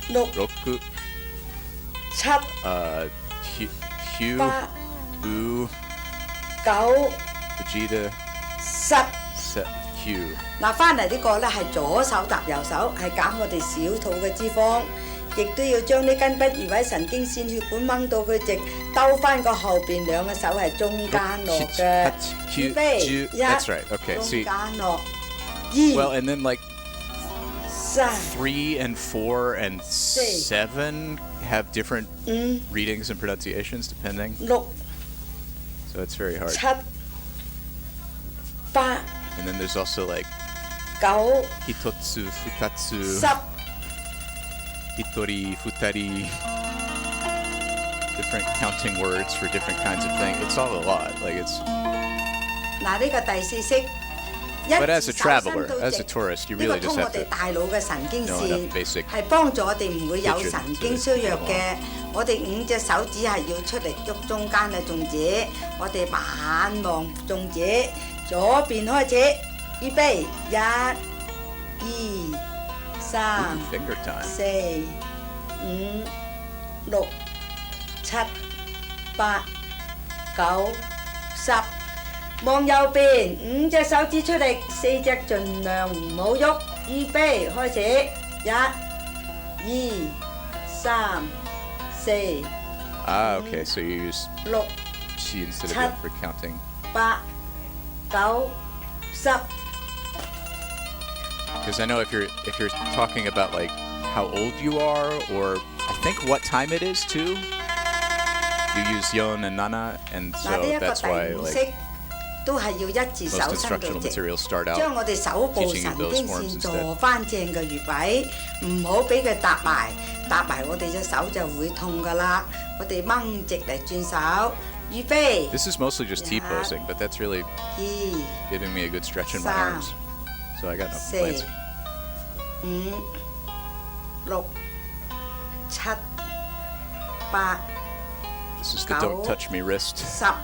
6、 roku 7、 Q 8、 U 9、 Vegeta 10。 set Q. 嗱，翻嚟呢個咧係左手搭右手，係減我哋小肚嘅脂肪，亦都要將啲筋不移位神經線血管掹到佢直，兜翻個後邊兩個手係中間落嘅。 Q 預備 Ju. 一 That's right. Okay. 中 See. 間落。 Well, 2、 and then like 3、 3 and 4 and 7 have different 5、 readings and pronunciations depending. 6、 So it's very hard. 7、8、 And then there's also like 9、 hitotsu, futatsu, 10。 hitori, futari. Different counting words for different kinds of things. It's all a lot. Like it's. 嗱，呢個第四式。 But as a 一字手伸 traveler, 到 as a 直 tourist, you 呢個 really 通 just 我 have 哋 to 大腦嘅神經 know 線 enough basic 係幫助我哋唔會有 fidget 神經衰弱嘅。我哋5隻手指係要出嚟喐中間嘅重指，我哋眼望重指，左邊開始，預備1、2、3、 finger time. 4、5、6、7、8、9、10。望右邊，5隻手指出力，4隻盡量唔好喐。預備開始，1、2、3、4、 Okay, so you use 6、 chi instead of Cut. it for counting. 8、9、10。 Because I know if you're talking about like how old you are, or I think what time it is too. You use Yon and Nana, and 嗱， so 呢一個 that's 第 why 五式 like 都係要一字 most 手伸到 instructional 直， materials start out 將我哋手部 teaching 神 you those 經 forms 線 instead. 坐翻正嘅穴位，唔好俾佢搭埋，搭埋我哋隻手就會痛噶啦。我哋掹直嚟轉手，預備。 This is mostly just T Yeah. posing, but that's really 2、 giving me a good stretch in my Sam. arms. So I got no 4、 complaints. 5、6、7、8、 This is the don't touch me wrist. 10，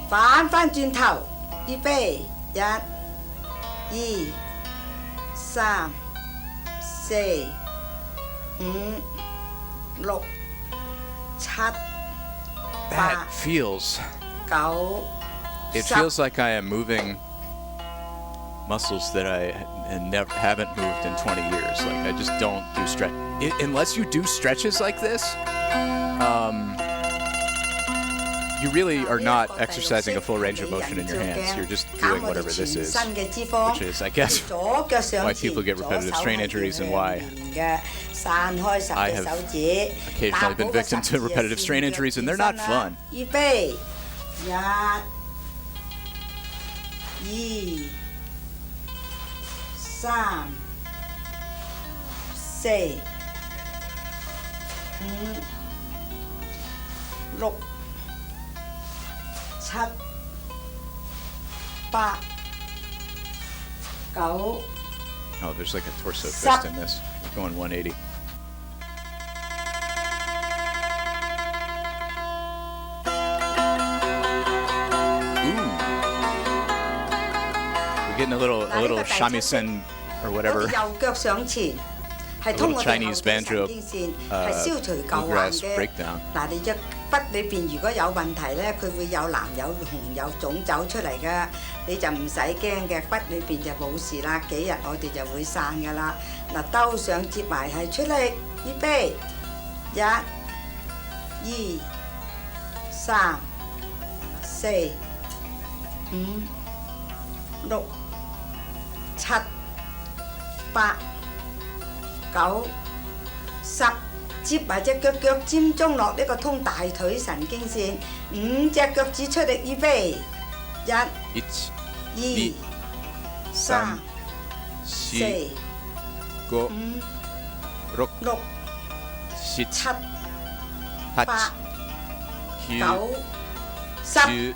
反翻轉頭，預備，1、2、3、4、5、6、7、 That feels. 9、 It 10。 feels like I am moving muscles that I haven't moved in 20 years. Like I just don't do stretch unless you do stretches like this. You really are not exercising a full range of motion in your hands. You're just doing whatever this is, which is, I guess, why people get repetitive strain injuries and why I have occasionally been victim to repetitive strain injuries, and they're not fun. 預備，1、2、3、4、5、6、7、8、9。 Oh, there's like a torso Sup. twist in this. Going 180. Ooh. We're getting a little shamisen or 我 whatever. 哋右腳上前，係通我哋後 Chinese 腿 banjo, 神經線，係消除舊患 bluegrass 嘅。 breakdown. 嗱，你隻骨裏邊如果有問題咧，佢會有藍有紅有腫走出嚟嘅，你就唔使驚嘅，骨裏邊就冇事啦，幾日我哋就會散噶啦。嗱，兜上接埋係出力，預備，1、2、3、4、5、6、7、8、9、10。接埋隻腳尖中落呢個通大腿神經線，5隻腳趾出力，預備，1、 1、 2、3、 4、 5、 5、 6、 6、 7、 8、 8、 9、 10、 10。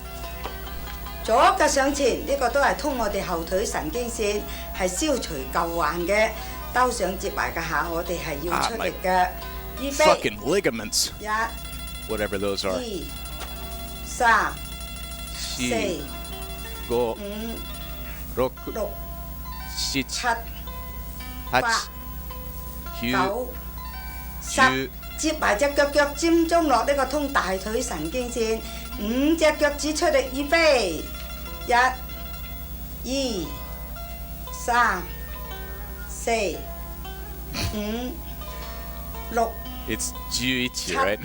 左腳上前，呢個都係通我哋後腿神經線，係消除舊患嘅。兜上接埋嘅下，我哋係要出力嘅。預備， fucking ligaments. 1、 Whatever those are. 2、3、 4、 4、 5、 5、 6、 6、 7、 7、 8、 9、 10、 10，接埋隻腳尖中落呢個通大腿神經線，5隻腳趾出力，預備，1、2、3、4、5、6、 It's Jiuichi, Chop. right?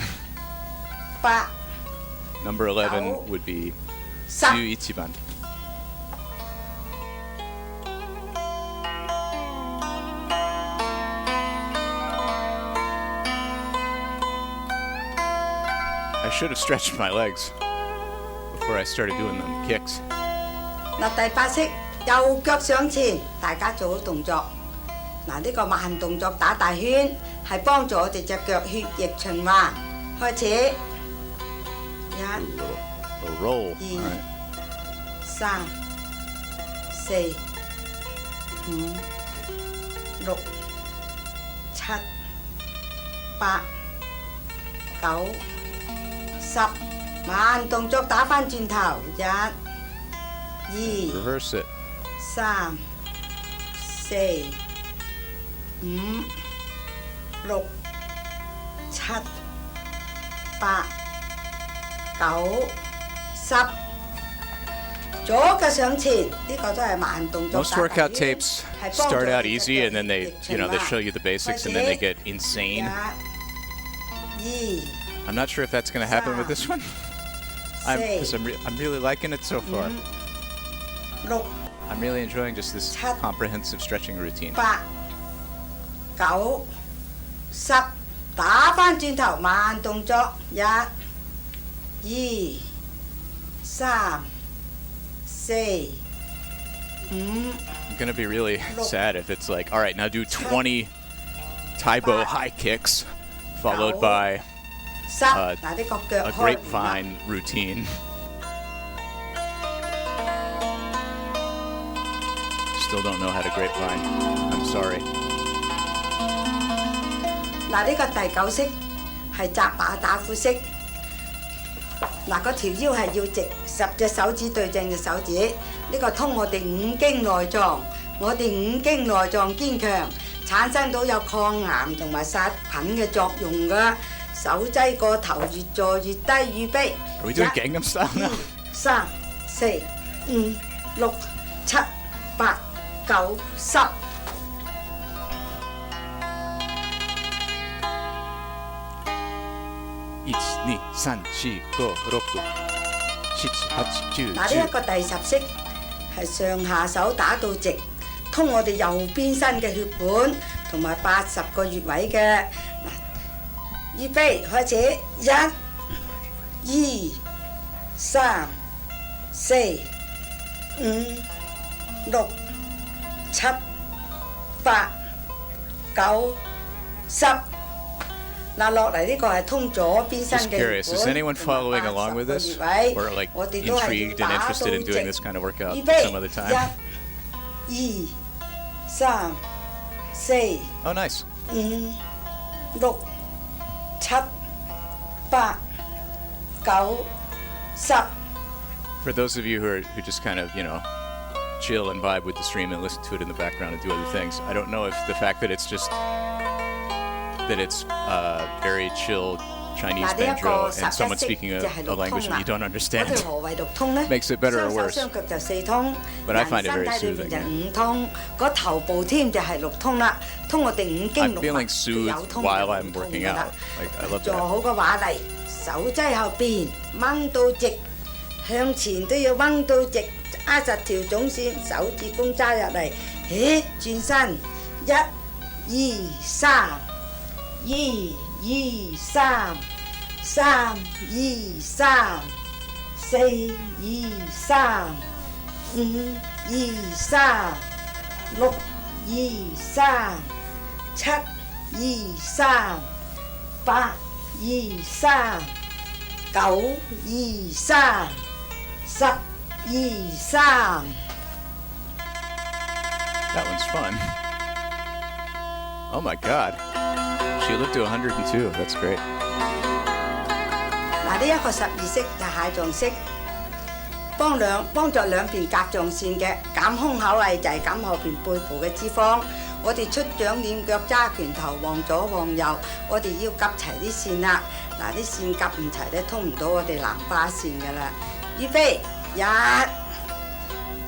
8、 Number 11 No. would be 10。 Jiuichiban. I should have stretched my legs before I started doing them kicks. 嗱，第8式右腳上前，大家做好動作。嗱，呢個慢動作打大圈，係幫助我哋隻腳血液循環。開始， 1、 A roll. Yeah. All right. 3、4、5、6、7、8、9、10，慢動作打返轉頭，1、2、 Reverse it. 3、4、5、6、7、8、9、10。左腳上前，呢個都係慢動作。 Most workout tapes start out easy and then they show you the basics and then they get insane. 1、2、 I'm not sure if that's going to happen with this one. Because I'm really liking it so far. 6、 I'm really enjoying just this comprehensive stretching routine. 8、9、10，打返轉頭，慢動作，一、二、三、四、五。I'm gonna be really sad if it's like, all right, now do 20 Taibo high kicks, followed by 嗱啲個腳 a 開 grapevine routine. Still don't know how to grapevine. I'm sorry. 嗱呢個第9式係扎馬打虎式。嗱個條腰係要直，10隻手指對正隻手指。呢個通我哋五經內臟，我哋五經內臟堅強，產生到有抗癌同埋殺菌嘅作用㗎。手擠個頭越坐越低，預備。Are we doing Gangnam style now? 3、4、5、6、7、8、9、10。1、2、3、4、5、6、7、8、9、嗱呢一個第10式係上下手打到直，通我哋右邊身嘅血管同埋80個穴位嘅。嗱，預備開始，1、2、3、4、5、6、7、8、9、10。嗱落嚟呢個係通左邊身 Just 嘅 curious, 血 is 管 anyone following along with this? Or like 我哋都係 intrigued 要 and 打到 interested in 直。 doing this kind of workout 預備 some other time? 1、2、3、4、 Oh, nice. 5、6、7、8、9、10。 For those of you who just kind of, chill and vibe with the stream and listen to it in the background and do other things, I don't know if the fact that it's very chill Chinese 嗱呢一 banjo 個 and 11 someone 式 speaking 就 a 係 a 六 language 通 that you don't 啦。 understand 我哋何謂六通呢？ makes it better or 雙手 worse. 雙腳就4通， But I find it 人 very 身體裏面 soothing. 就5通，個頭部添就係6通啦，通我哋五經 I'm 六脈 feeling 都有 soothed 通 while 有 I'm 唔通 working 㗎啦 out. Like, I love 坐 that. 好個話嚟，手擠後邊，掹到直，向前都要掹到直，揸實條總線，手指公揸入嚟，轉身，1、2、3、1、2、3、3、2、3、4、2、3、5、2、3、6、2、3、7、2、3、8、2、3、9、2、3、10、2、3。 That one's fun. Oh my god. She lived to 102. That's great. 嗱，呢一個12式就係蟹狀式，幫助兩邊甲狀腺嘅減胸口位，就係減後邊背部嘅脂肪。我哋出掌鏈腳揸拳頭，往左往右，我哋要夾齊啲線啦。嗱，啲線夾唔齊咧，通唔到我哋南巴線噶啦。預備，1、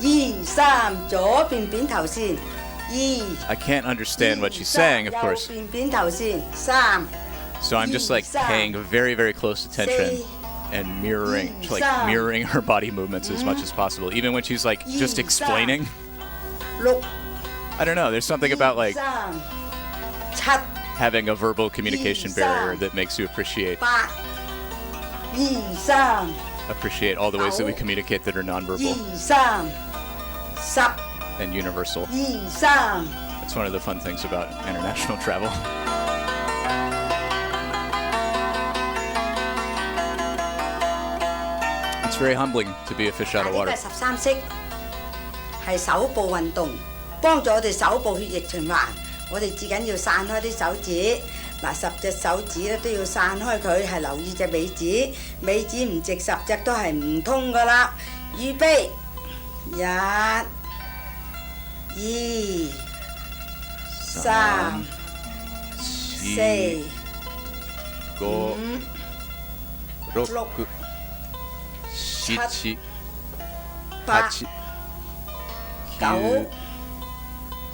2、3，左邊扁頭線，2。 I can't understand what she's saying, of course. 右邊扁頭線，3。 So I'm just like paying very, very close attention and mirroring her body movements as much as possible. Even when she's like just explaining. 6。 I don't know, there's something about like 3、7、 having a verbal communication barrier that makes you appreciate 8、2、3、 all the ways that we communicate that are nonverbal 2、3、10、 and universal. 2、3。 That's one of the fun things about international travel. It's very humbling to be a fish out of 呢個 water. 係13式，係手部運動，幫助我哋手部血液循環。我哋至緊要散開啲手指，嗱10隻手指咧都要散開佢，係留意隻尾指，尾指唔直10隻都係唔通噶啦。預備，1、2、3、4、5、 6、 6、7、 8、 8、 9、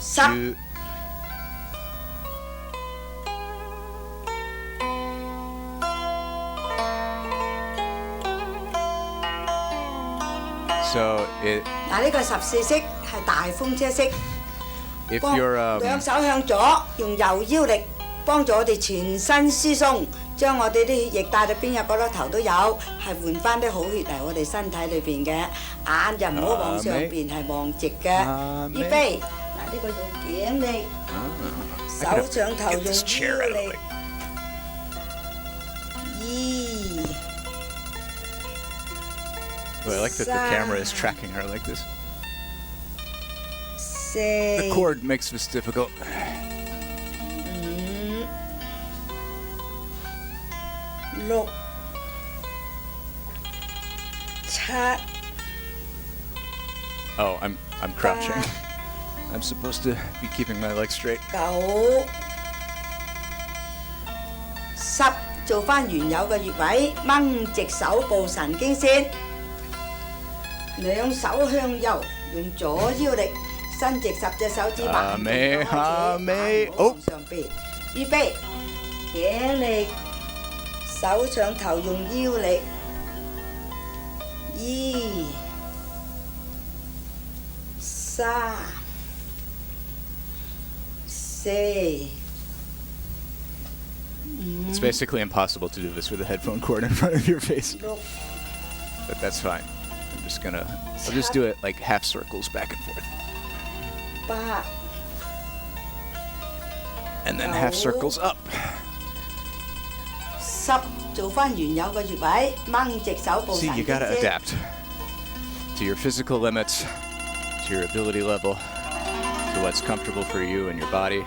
10。 10。So it, 嗱呢個14式係大風車式， if 幫 you're 兩手向左，用右腰力幫助我哋全身輸送，將我哋啲血液帶到邊個角落頭都有，係換翻啲好血嚟我哋身體裏邊嘅。眼就唔好往上邊，係望直嘅。預備，嗱呢個用頸力，手上頭用腰力。Oh, I like that the camera is tracking her like this. The cord makes this difficult. 六、七。Oh, I'm crouching. I'm supposed to be keeping my legs straight. 九、十，做翻原有嘅穴位，掹直手部神經線，兩手向右，用左腰力，伸直10隻手指慢慢開始，眼唔好向上邊，預備，頸力，手上頭用腰力，2、3、4。It's basically impossible to do this with a headphone cord in front of your face. But that's fine. I'll just do it like half circles back and forth. 8、 And then half circles up. 10，做翻原有嘅穴位，掹直手部 See, 神 you 經 gotta 線。 adapt to your physical limits, to your ability level, to what's comfortable for you and your body,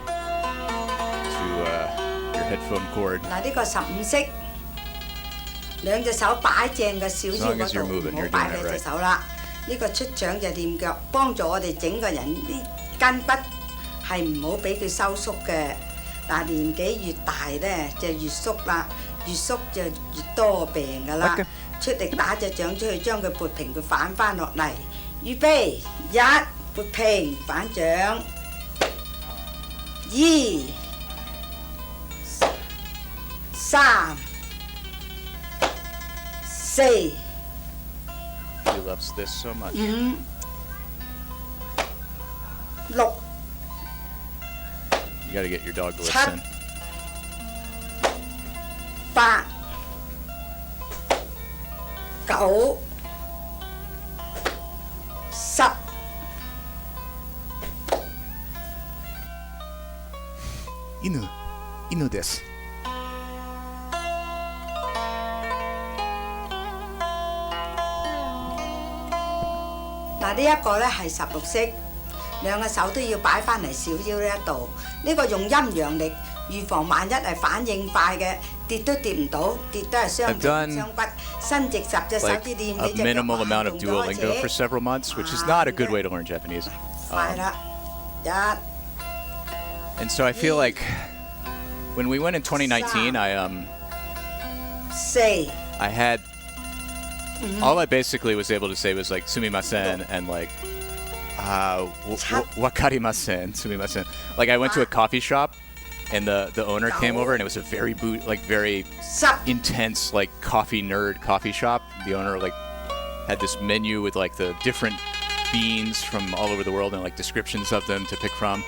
to your headphone cord. 嗱，呢個15式，兩隻手擺正嘅小腰嗰度，唔好擺兩隻手啦。呢個出掌就練腳，幫助我哋整個人啲筋骨係唔好俾佢收縮嘅。但係年紀越大咧，就越縮啦，越縮就越多病㗎啦。出力打隻掌出去，將佢撥平，佢反翻落嚟。預備，1，撥平反掌，2、3、4。He loves this so much. 5、6。You gotta get your dog to listen. 8、9、10。犬です。嗱，呢一個咧係16式，兩個手都要擺翻嚟小腰呢一度。呢個用陰陽力預防萬一係反應快嘅，跌都跌唔到，跌都係傷筋傷骨。伸直10隻手指練你隻腳， minimal amount of Duolingo for several months, which is not a good way to learn Japanese. 快啦，1。 And so I feel like when we went in 2019,4。 I had all I basically was able to say was like sumimasen and like wakarimasen, sumimasen. Like I went to a coffee shop and the owner came over and it was a very very intense like coffee nerd coffee shop. The owner like had this menu with like the different beans from all over the world and like descriptions of them to pick from.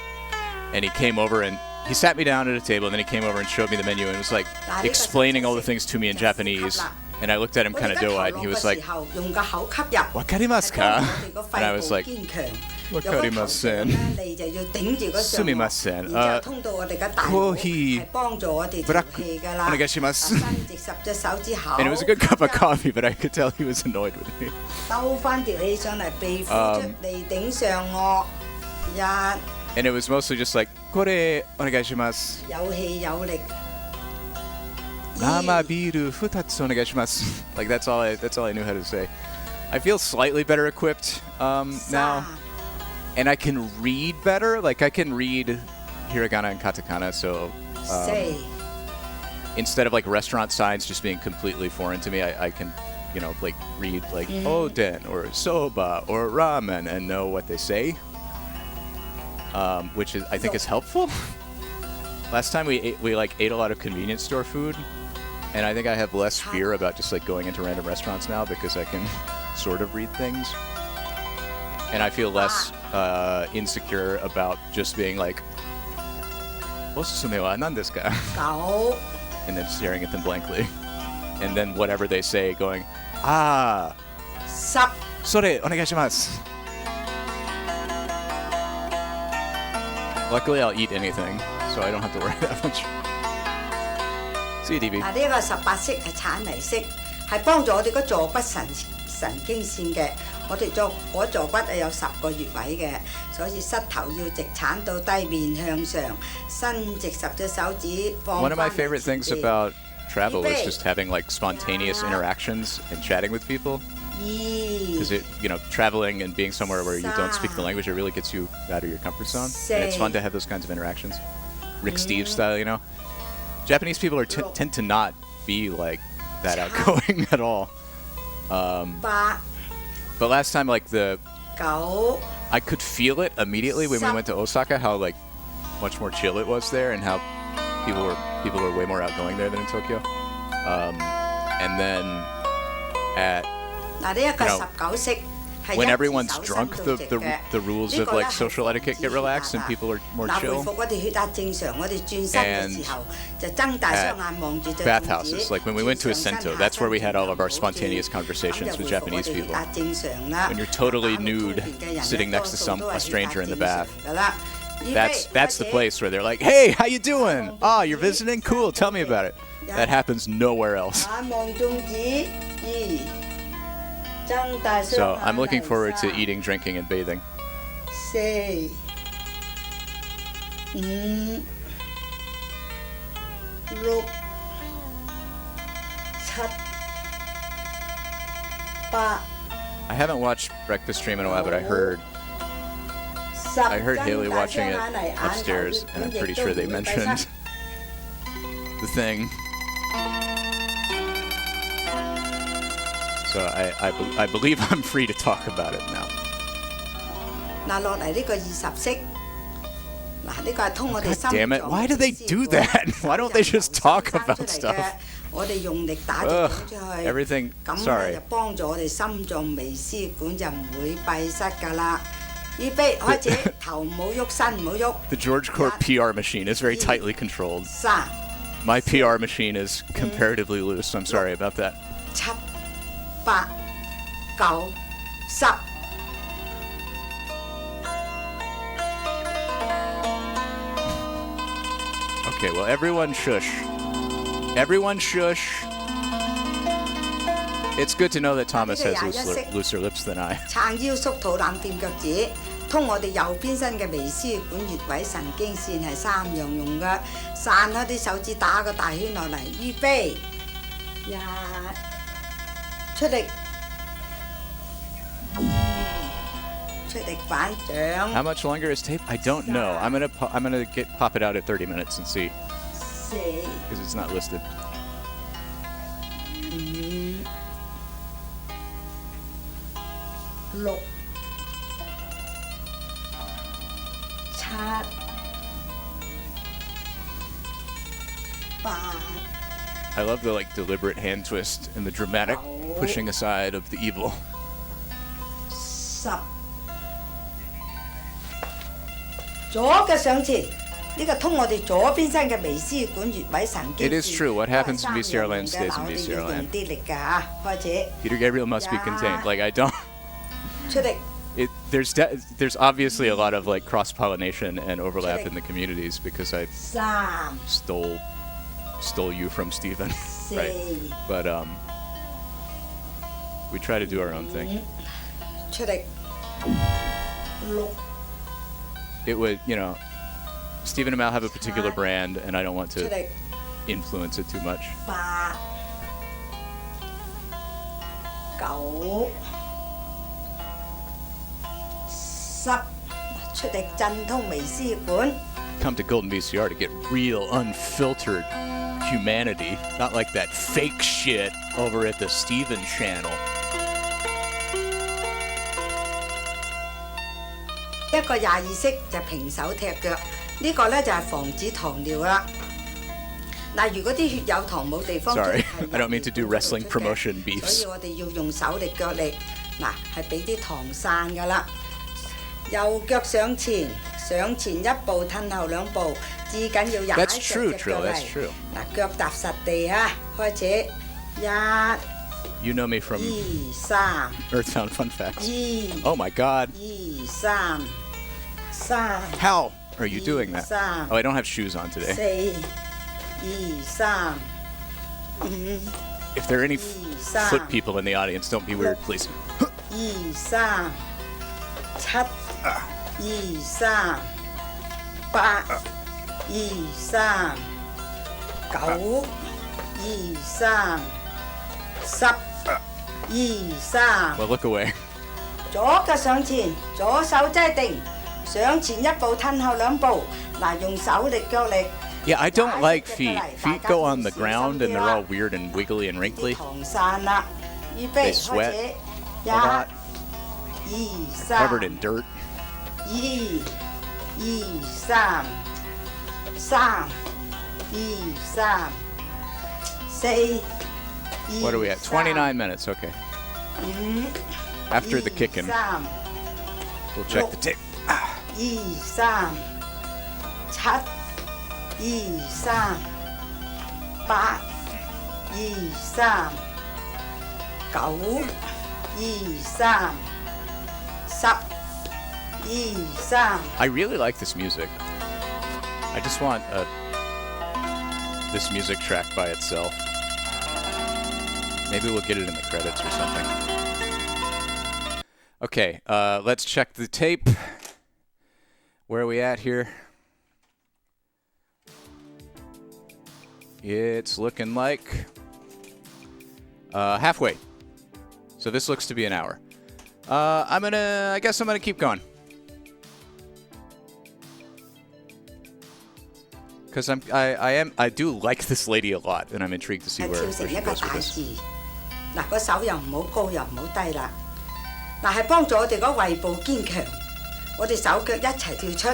And he came over and he sat me down at a table and then he came over and showed me the menu and was like explaining all the things to me in Japanese. And I looked at him kind of doe-eyed and he was like, "Wakarimasu ka?" And I was like, "Wakarimasen. Sumimasen. Coffee black onegaishimasu." And it was a good cup of coffee, but I could tell he was annoyed with me. 兜翻條氣上嚟，鼻呼出嚟頂上顎，1。 And it was mostly just like, "Kore onegaishimasu." 有氣有力。 Nama biru futatsu onegaishimasu. Like that's all I knew how to say. I feel slightly better equipped now, and I can read better. Like I can read hiragana and katakana. So instead of like restaurant signs just being completely foreign to me, I can, like read like oden or soba or ramen and know what they say, which is I think is helpful. Last time we ate a lot of convenience store food. And I think I have less fear about just like going into random restaurants now because I can sort of read things. And I feel less insecure about just being like Osusume wa nan desu ka? 9 And then staring at them blankly. And then whatever they say going, ah, 10 sore, onegaishimasu. Luckily, I'll eat anything, so I don't have to worry that much. See you, DB. 嗱，呢個18式係產泥式，係幫助我哋個坐骨神經線嘅。我哋坐骨係有10個穴位嘅，所以膝頭要直鏟到低，面向上，伸直10隻手指。 One of my favorite things about travel is just having like spontaneous interactions and chatting with people. Because traveling and being somewhere where you don't speak the language, it really gets you out of your comfort zone. And it's fun to have those kinds of interactions. Rick Steves style, you know? Japanese people tend to not be like that outgoing at all. 8 But last time, like 9 I could feel it immediately when we went to Osaka, how like much more chill it was there, and how people were way more outgoing there than in Tokyo. And then at 嗱，呢一個19式係 when 一 everyone's 字手伸 drunk, 到直嘅。 the rules of like social etiquette get relaxed and people are more 嗱， chill. 回復我哋血壓正常，我哋轉身嘅時候就睜大雙眼望住隻肚 Bathhouses, like when we went to Asento, that's where we had all of our spontaneous conversations with Japanese people. When you're totally nude, sitting next to a stranger in the bath. That's the place where they're like, hey, how you doing? Ah, you're visiting? Cool, tell me about it. That happens nowhere else. 眼望中指，二，睜大雙眼。 So I'm looking forward to eating, drinking, and bathing. 4 5 6 7 8 I haven't watched Breakfast Stream in a while, but I heard 10 Haley watching it upstairs, and I'm pretty sure they mentioned the thing. So I believe I'm free to talk about it now. 嗱，落嚟呢個20式，嗱呢個係通我哋 God 心 damn it! 臟 Why do they 嘅 do 血管 that? Why don't they just talk 生 about 出嚟 stuff? 嘅我哋用力打住 Ugh, 出去 everything. 咁 Sorry. 就幫助我哋心臟微絲管就唔會閉塞㗎啦。預備開始，頭唔好喐，身唔好喐。 The George Court PR machine is very tightly controlled. 3 My PR machine is comparatively loose, so I'm sorry about that. 7 8 9 10 Okay, well, everyone shush. Everyone shush. It's good to know that Thomas has looser lips than I. 撐腰縮肚腩掂腳趾，通我哋右邊身嘅微絲管穴位神經線係3樣用嘅，散開啲手指打個大圈落嚟，預備，出力，出力反掌， How much longer is tape? I don't know. I'm gonna pop it out at 30 minutes and see, 4 because it's not listed. 5 6 7 8 I love the like deliberate hand twist and the dramatic pushing aside of the evil. 10左腳上前，呢個通我哋左邊身嘅微絲管穴位神經 It is true. What happens in VCR land stays in VCR 用 land. 啲力㗎嚇，開始 Peter Gabriel must be contained. Like I don't. 出力， There's obviously a lot of like cross pollination and overlap in the communities because I 3 stole you from Steven, 4 right? But we try to do our own thing. 出力， 6 It would, Stephen and Mal have a particular brand, and I don't want 出 to 力， influence it too much. 8 9 10出力震通微絲管。 Come to Golden VCR to get real, unfiltered humanity, not like that fake shit over at the Steven channel. 一個22式就平手踢腳，呢個咧就係防止糖尿啦。嗱，如果啲血有糖冇地方 Sorry, 出，係 I don't mean to do 入邊 wrestling 出嘅 promotion 所以 beefs. 我哋要用手力腳力，嗱係俾啲糖散噶啦。右腳上前，上前一步，褪後兩步，至緊要踩 That's 實 true, 隻 Trill. 腳 That's 嚟。 true. 嗱，腳踏實地嚇，開始1、 You know me from 2、3、 Earthbound Fun Facts. 2、 Oh my God. 2、3、3、 How are you doing that? Sam. Oh, I don't have shoes on today. 4、2、3、5、 If there are any Sam. foot people in the audience, don't be weird, please. 2、3、7、2、3、8、2、3、9、2、3、10、2、3。 Well, look away. 左腳上前，左手擠定，上前一步，褪後兩步。嗱，用手力、腳力。 Yeah, I don't like feet. Feet go on the ground and they're all weird and wiggly and wrinkly. 糖散啦，預備 They 開 sweat 始。 a lot. 1、2、 Covered 3。 in dirt. 2、2、3、3、2、3、4、2、 What are we at? 29 minutes. Okay. 5、 After the kicking, 3、 we'll check the tape. 2、3、7、2、3、8、2、3、9、2、3、10、2、3。 I really like this music. I just want this music track by itself. Maybe we'll get it in the credits or something. Okay, let's check the tape. Where are we at here? It's looking like halfway. So this looks to be an hour. I guess I'm gonna keep going. Because I do like this lady a lot, and I'm intrigued to see 係 where 跳成 she 一個 goes with 大 this. 字。嗱，個手又唔好高又唔好低啦。嗱，係幫助我哋個胃部堅強。我哋手腳一齊跳出，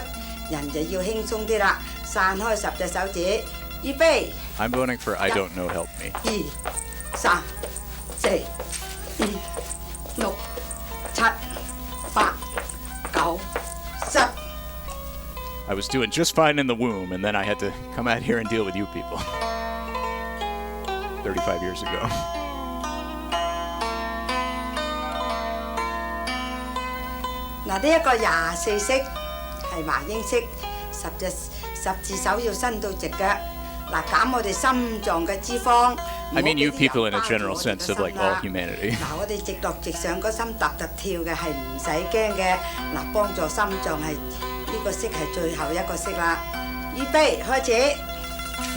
人就要輕鬆啲啦。散開10隻手指，預備。 I'm voting for I don't know, help me. 2、3、4、5、6、7、8、9、10。 I was doing just fine in the womb, and then I had to come out here and deal with you people. 35 years ago. 嗱，呢一個24式係華英式，10字手要伸到直腳，嗱減我哋心臟嘅脂肪。 I mean you 唔好俾啲 people in 油 a 包住 general 我哋 sense 嘅 of like 心 all 啦 humanity. 嗱，我哋直落直上個心揼揼跳嘅係唔使驚嘅，嗱幫助心臟係呢個式係最後一個式啦。預備開始。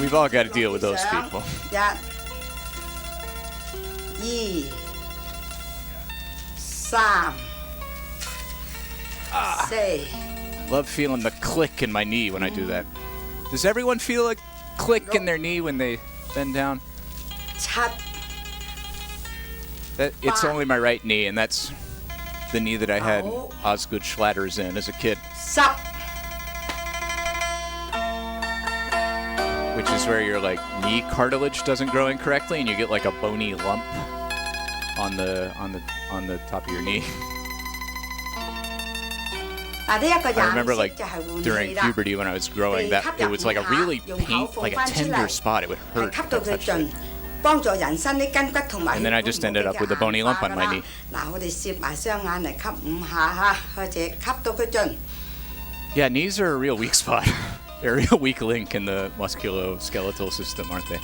We've all got to deal with those people. 1、2、3、4。 Love feeling the click in my knee when I do that. Does everyone feel a click in their knee when they bend down? 7、 It's only my right knee, and that's the knee that I had Oh. Osgood Schlatters in as a kid, 10。 which is where your like knee cartilage doesn't grow in correctly, and you get like a bony lump on the top of your knee. 嗱，呢一個 I remember 廿 like 式就係換氣 during 啦， puberty when I was growing, that it was like a really like a tender spot. It would 係 hurt. 吸 if 到 I 佢 touched 盡 it.，幫助人生啲筋骨同埋 And then I just ended up with a bony lump on my knee. 嗱，我哋攝埋雙眼嚟吸5下嚇，開始吸到佢盡。 Yeah, knees are a real weak spot. They're a real weak link in the musculoskeletal system, aren't they?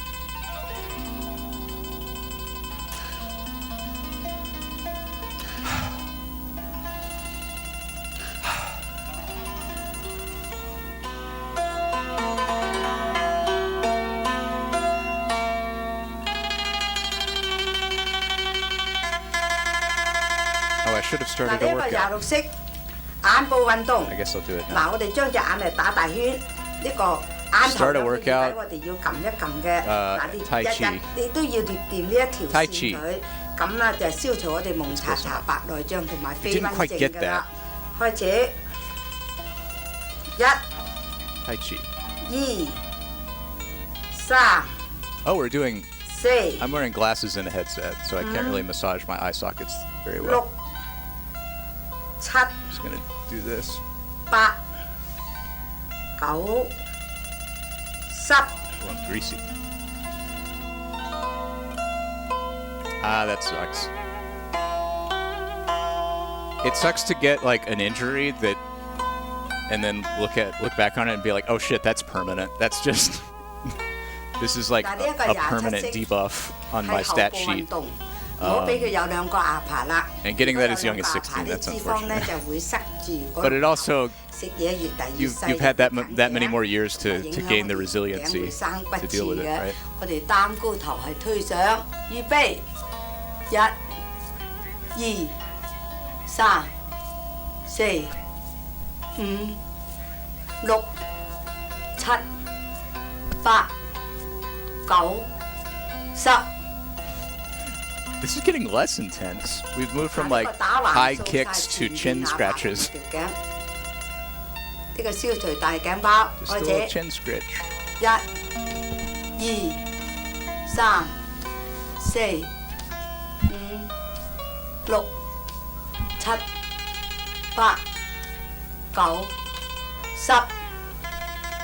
Oh, I should have 嗱， started 呢 a 一個 workout. 26式眼部運動。 I guess I'll do it now. 嗱，我哋將隻眼嚟打大圈，呢個眼頭 Start a 有個耳 workout. 仔，我哋要撳一撳嘅。嗱，你 Tai 日 Chi 日你都要練掂呢一條 Tai 線 Chi 佢，咁啦就係消除我哋蒙查查、白內障同埋飛 Didn't 蚊 quite 症 get 㗎啦。開始， Tai Chi. 1、2、3、 Oh, we're doing. 4、 I'm wearing glasses and a headset, so I can't really massage my eye sockets very 6、 well. 7、 Just gonna do this. 8、9 10 Oh, I'm greasy. Ah, that sucks. It sucks to get like an injury that, and then look back on it and be like, oh shit, that's permanent. That's just this is like a permanent debuff on my stat sheet. And getting that as young as 16, that's unfortunate. But it also, you've had that many more years to gain the resiliency to deal with it, right? 我哋擔高頭係推上，預備，1、2、3、4、5、6、7、8、9、10。 This is getting less intense. We've moved from like high kicks to chin scratches. 呢個消除大頸包， Just 或 a 者 little chin scratch. 1、2、3、4、5、6、7、8、9、10。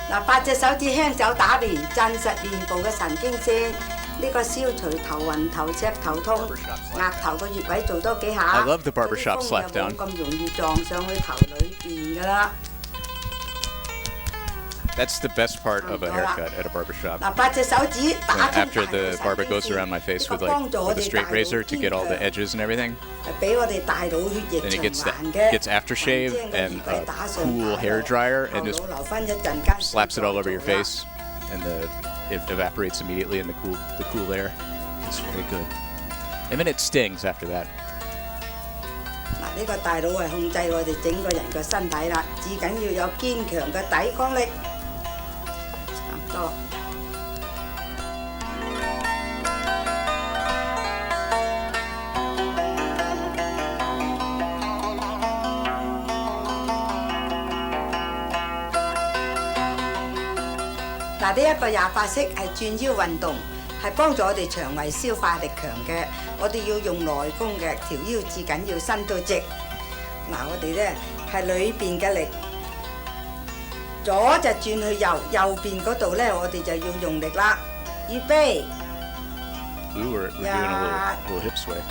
嗱，8隻手指輕手打面，震實面部嘅神經線。 呢個消除頭暈、頭赤、頭痛，額頭個穴位做多幾下。 I love the barbershop slap down. 咁容易撞上去頭裏邊㗎啦。 That's the best part of a haircut at a barbershop. 嗱，8隻手指打通 After the barber goes around my face with a straight razor to get all the edges and everything, 係俾我哋大腦血液 then it 循環嘅。 gets aftershave and a cool hair dryer and just 留翻一陣間 slaps it all over your face, and it evaporates immediately in the cool air. It's very good. And then it stings after that. 嗱，呢個大腦係控制我哋整個人嘅身體啦，至緊要有堅強嘅抵抗力。差唔多。 嗱，呢一個28式係轉腰運動，係幫助我哋腸胃消化力強嘅。我哋要用內功嘅，條腰至緊要伸到直。嗱，我哋咧係裏邊嘅力，左就轉去右，右邊嗰度咧我哋就要用力啦。預備。 Ooh, we're doing a little hip sway.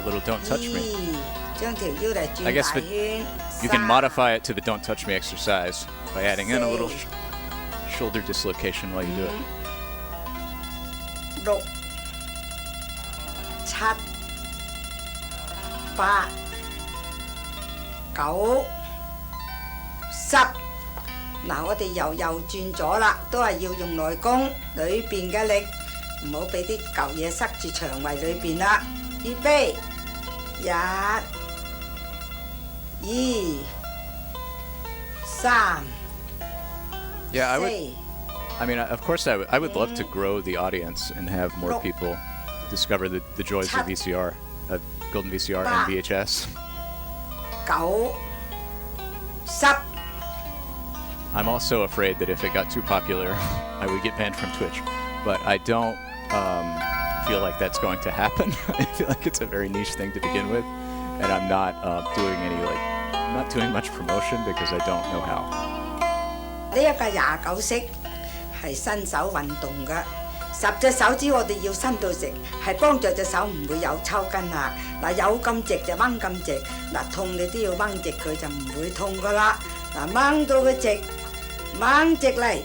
A little don't touch me. 將條腰嚟轉 I guess 大圈。 You can modify it to the don't touch me exercise by adding in a little shoulder dislocation while you do it. 6、7、8、9、10。嗱，我哋由右轉左啦，都係要用內功，裏邊嘅力，唔好俾啲舊嘢塞住腸胃裏邊啦。預備，1、2、3、Yeah, I would. 4。 I mean, of course, I would love to grow the audience and have more people discover the joys of VCR, Golden VCR and VHS. 9、10。 I'm also afraid that if it got too popular, I would get banned from Twitch. But I don't feel like that's going to happen. I feel like it's a very niche thing to begin with, and I'm not I'm not doing much promotion because I don't know how. 呢一個29式係伸手運動嘅，10隻手指我哋要伸到直，係幫助隻手唔會有抽筋啊！嗱，有咁直就掹咁直，嗱痛你都要掹直佢就唔會痛噶啦。嗱，掹到佢直，掹直嚟。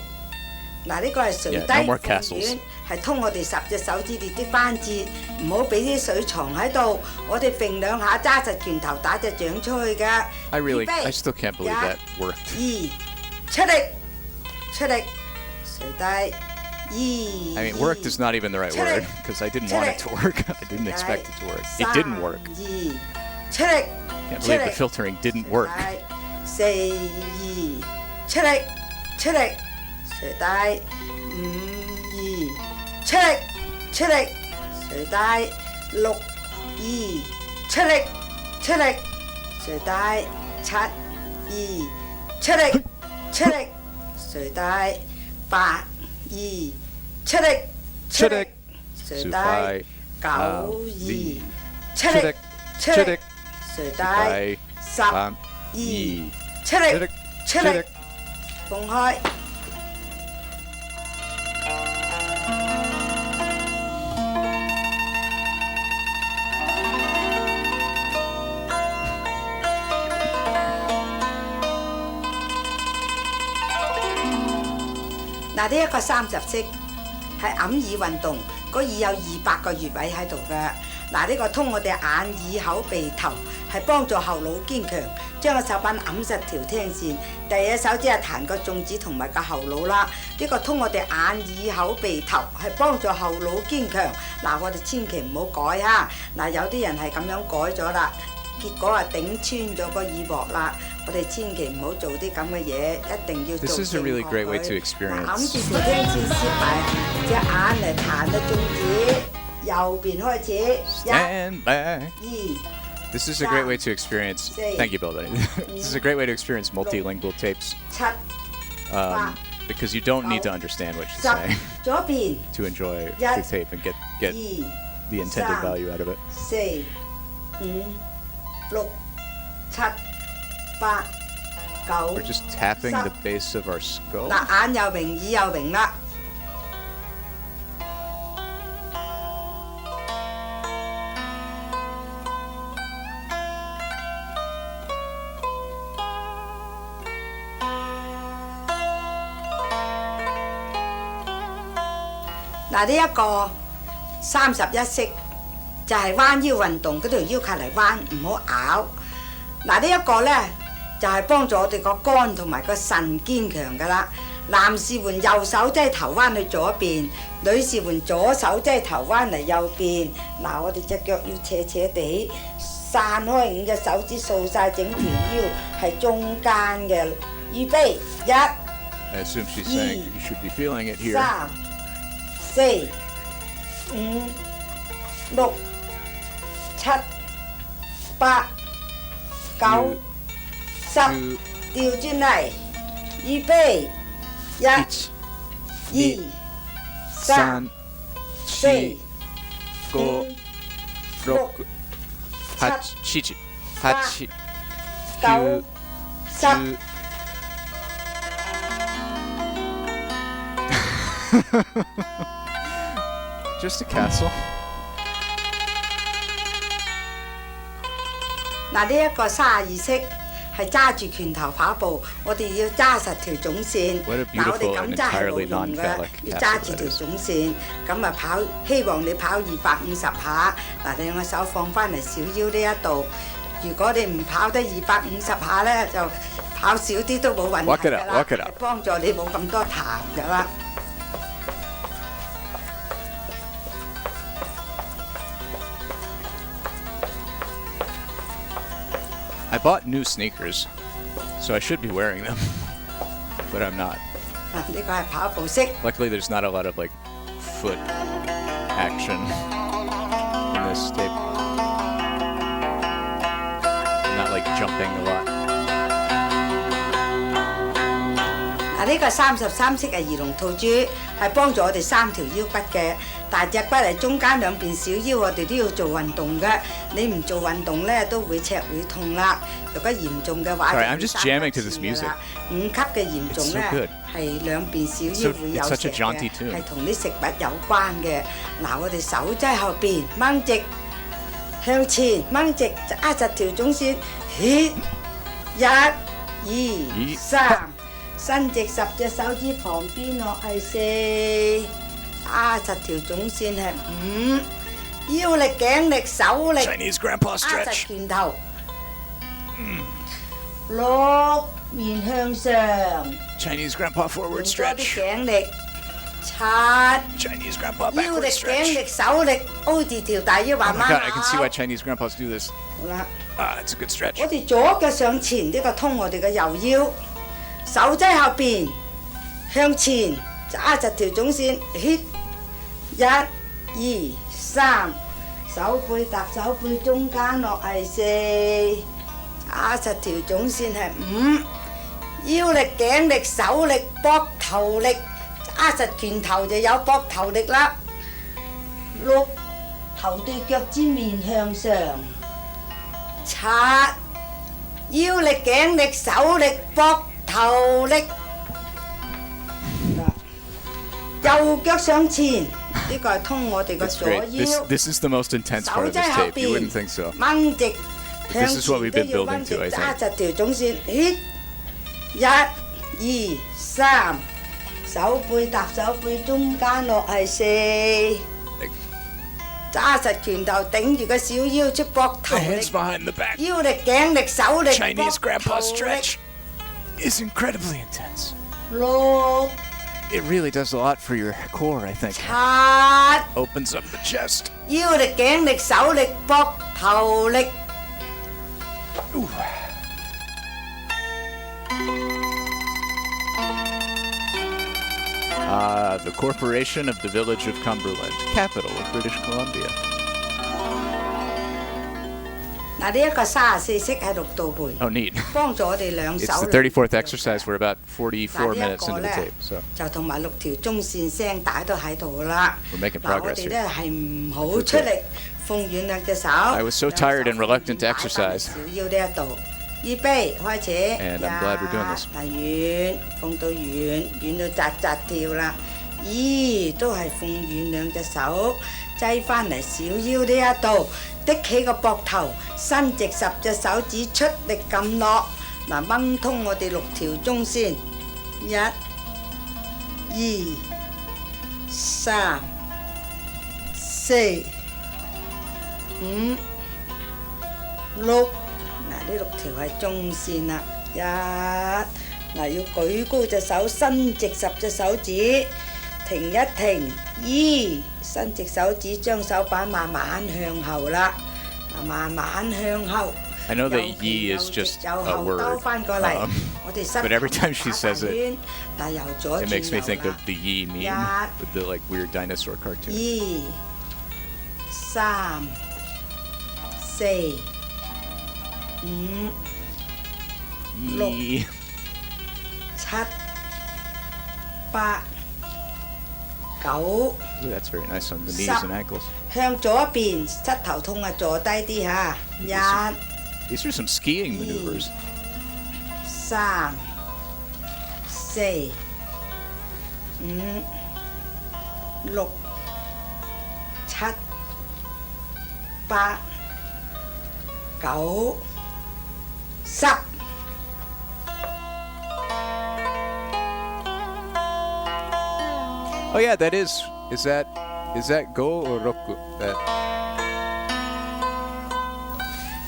嗱，呢個係垂低放軟，係通我哋10隻手指列啲關節，唔好俾啲水藏喺度。我哋揈2下揸實拳頭打隻掌出去㗎。I still can't believe that worked. 2，出力。 出力，垂低，2。I mean, worked is not even the right word because I didn't want it to work. I didn't expect it to work. It didn't work. 2，出力， Can't believe the filtering didn't work. 4、2，出力，出力，垂低，5、2，出力，出力，垂低，6、2，出力，出力，垂低，7、2，出力，出力。 垂低8、2，出力，出力，垂低9、2，出力，出力，垂低10、2，出力，出力，放開。嗱，呢一個30式係揞耳運動，個耳有200個穴位喺度嘅。嗱，呢個通我哋眼、耳、口、鼻、頭，係幫助後腦堅強。將個手板揞實條聽線，第一手指係彈個中指同埋個後腦啦。呢個通我哋眼、耳、口、鼻、頭，係幫助後腦堅強。嗱，我哋千祈唔好改哈。嗱，有啲人係咁樣改咗啦，結果啊頂穿咗個耳膜啦。我哋千祈唔好做啲咁嘅嘢，一定要做 This is a really great way to 揞 experience. 住條聽線，攝埋隻眼嚟彈個中指，右邊開始， Stand back. 2。This is a great way to experience. Thank you, Bodyblade. This is a great way to experience multilingual tapes 7、8、 because you don't need to understand what she's 10， saying 左邊 to enjoy the tape and get 2、 the intended value out of it. 4、5、6、7、8、9。 We're just tapping the base of our skull. 嗱，眼又明，耳又明啦。嗱，呢一個31式就係彎腰運動，嗰條腰靠嚟彎，唔好拗。嗱，呢一個呢，就係幫助我哋個肝同埋個腎堅強噶啦。男士換右手即係頭彎去左邊，女士換左手即係頭彎嚟右邊。嗱，我哋隻腳要斜斜地，散開5隻手指掃晒整條腰，係中間嘅。預備1、 I assume she's saying you should be feeling it here. 3、4、5、6、7、8、9、10，調轉嚟，預備1、2、3、4、5、6、7、8、9、10。Just a castle. 嗱，呢一個32式係揸住拳頭跑步，我哋要揸實條總線。 What a 嗱，我哋 beautiful 咁 and 揸係冇 entirely 用嘅， non-phallic 要揸住 castle 條 that is. 總線，咁啊跑，希望你跑250下。嗱，你兩個手放翻嚟小腰呢一度。如果你唔跑得250下咧，就跑少啲都冇問題㗎啦， Walk it up. 係幫助你冇咁多痰㗎啦。I bought new sneakers, so I should be wearing them, but I'm not. 嗱，呢個係跑步式。 Luckily, there's not a lot of like foot action in this tape. I'm not like jumping a lot. 嗱，呢個33式係兒童套珠，係幫助我哋3條腰骨嘅。大隻骨係中間兩邊小腰，我哋都要做運動嘅。你唔做運動咧，都會赤會痛啦。如果嚴重嘅話， Sorry, I'm just jamming to this music. 5級嘅嚴重 It's so 咧 good.，係兩邊小腰會有 It's 石 such a jaunty 嘅， tune. 係同啲食物有關嘅。嗱，我哋手擠後邊掹直，向前掹直，揸實條總線，1、2、3。伸直10隻手指旁邊落係4，揸實條總線係5，腰力、頸力、手力， Chinese grandpa 揸實 stretch. 拳頭，6面向上， Chinese grandpa 用 forward 多啲 stretch. 頸力，7Chinese grandpa 腰力、 backward 頸 stretch. 力、手力，O 字條大腰 Oh 慢 my 慢 god, I can see why 咬。 Chinese grandpas do this. 好啦。 Ah, it's a good stretch. 我哋左腳上前，呢個通我哋嘅右腰，手擠後邊，向前揸實條總線，hit 1、2、3，手背搭手背中間落係4，揸實條總線係5，腰力、頸力、手力、膊頭力，揸實拳頭就有膊頭力啦。6頭對腳尖面向上。7腰力、頸力、手力、膊頭力，右腳上前，呢個係通我哋個 It's 左 great. 腰， This is the most intense 手 part of 喺 this 後 tape. You 邊 wouldn't think so. 掹直 This 向 is what we've 前 been 都要 building 掹直 to, I 揸 think. 實條中線，hit 1、2、3，手背搭手背中間落係4。揸實拳頭頂住個小腰出膊頭 The 力 hands behind the back. 腰力、頸力、手力、 Chinese 膊 grandpa 頭力 stretch is incredibly intense. 6、 It really does a lot for your core, I think. 7。 Opens up the chest. 腰力、頸力、手力、膊頭力。 The corporation of the village of Cumberland, capital of British Columbia. 嗱，呢一個34式係6度背， Oh, neat. 幫助我哋兩 It's 手 the 力 34th exercise. We're about 44 嗱，呢 minutes 一 into 個 the 咧 tape, so 就同埋6條中線聲帶都喺度啦。 we're making 嗱，我 progress 哋 here. 咧係唔好出力，放軟兩隻手。 I was so tired and reluctant to exercise. 小腰呢一度，預備開始。 And I'm glad we're doing this. 嗱，軟，放到軟，軟到扎扎跳啦。咦，都係放軟兩隻手，擠翻嚟小腰呢一度，的起個膊頭，伸直10隻手指，出力撳落。嗱，掹通我哋6條中線，1、2、3、4、5、6。嗱，呢6條係中線啦。嗱，要舉高隻手，伸直10隻手指，停一停，伸直手指，將手板慢慢向後啦，慢慢向後。 I know that yi is just a word, but every time she says it, it makes me think of the yi meme with the like weird dinosaur cartoon. 2、3、4、5、Yi. 7、8、9。 Ooh, that's very nice on the knees and ankles. 向左邊，膝頭痛啊，坐低啲嚇。These are some skiing maneuvers. 3、4、5、6、7、8、9、10。 Oh yeah, that is that go or roku? That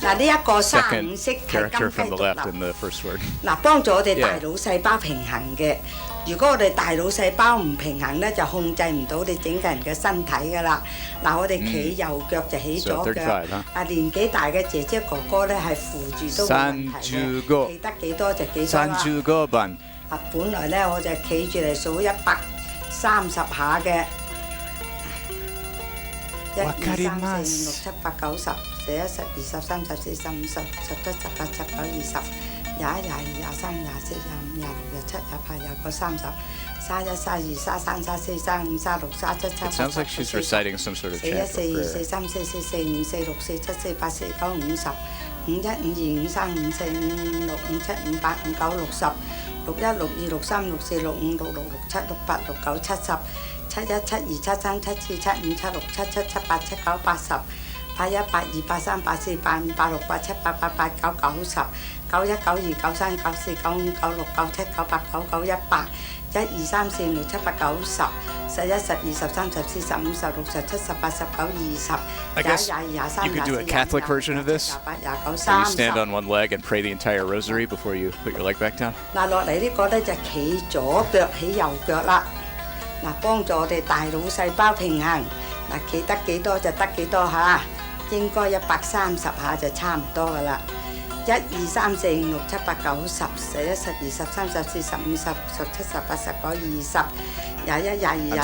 嗱，呢一個3、5 second 式係 character 金雞 from the 獨 left 立。 in the first word. 嗱，幫助我哋大腦細胞平衡嘅。如果我哋大腦細胞唔平衡咧，就控制唔到你整個人嘅身體噶啦。嗱，我哋企右腳就起左 So 腳。 35, huh? 年紀大嘅姐姐哥哥咧係扶住都冇問題嘅。35企得幾多就幾多啦。 35番. 本來咧我就企住嚟數130下嘅。1、2、3、4、5、6、7、8、9、10、11、12、13、14、15、16、17、18、19、20、21、22、23、24、25、26、27、28、29、30、31、32、33、34、35、36、37、38、 It sounds like she's reciting some sort of chant or 41、42、prayer. 43、44、45、46、47、48、49、50、51、52、53、54、56、57、58、59、60、61、62、63、64、65、66、67、68、69、70、71、72、73、74、75、76、77、78、79、80、81、82、83、84、85、86、87、88、89、90、91、92、93、94、95、96、97、98、99、100、1、2、3、4、5、6、7、8、9、10、11、12、13、14、15、16、17、18、19、20、I guess 21、22、23、you could do a Catholic version of this. 29、So you stand 30。 on one leg and pray the entire rosary before you put your leg back down. 嗱，落嚟呢個咧就企左腳起右腳啦。嗱，幫助我哋大腦細胞平衡。嗱，企得幾多就得幾多下，應該130下就差唔多噶啦。1、2、3、4、5、6、7、8、9、10、11、12、13、14、15、16、17、18、19、20、21、22、23、24、25、26、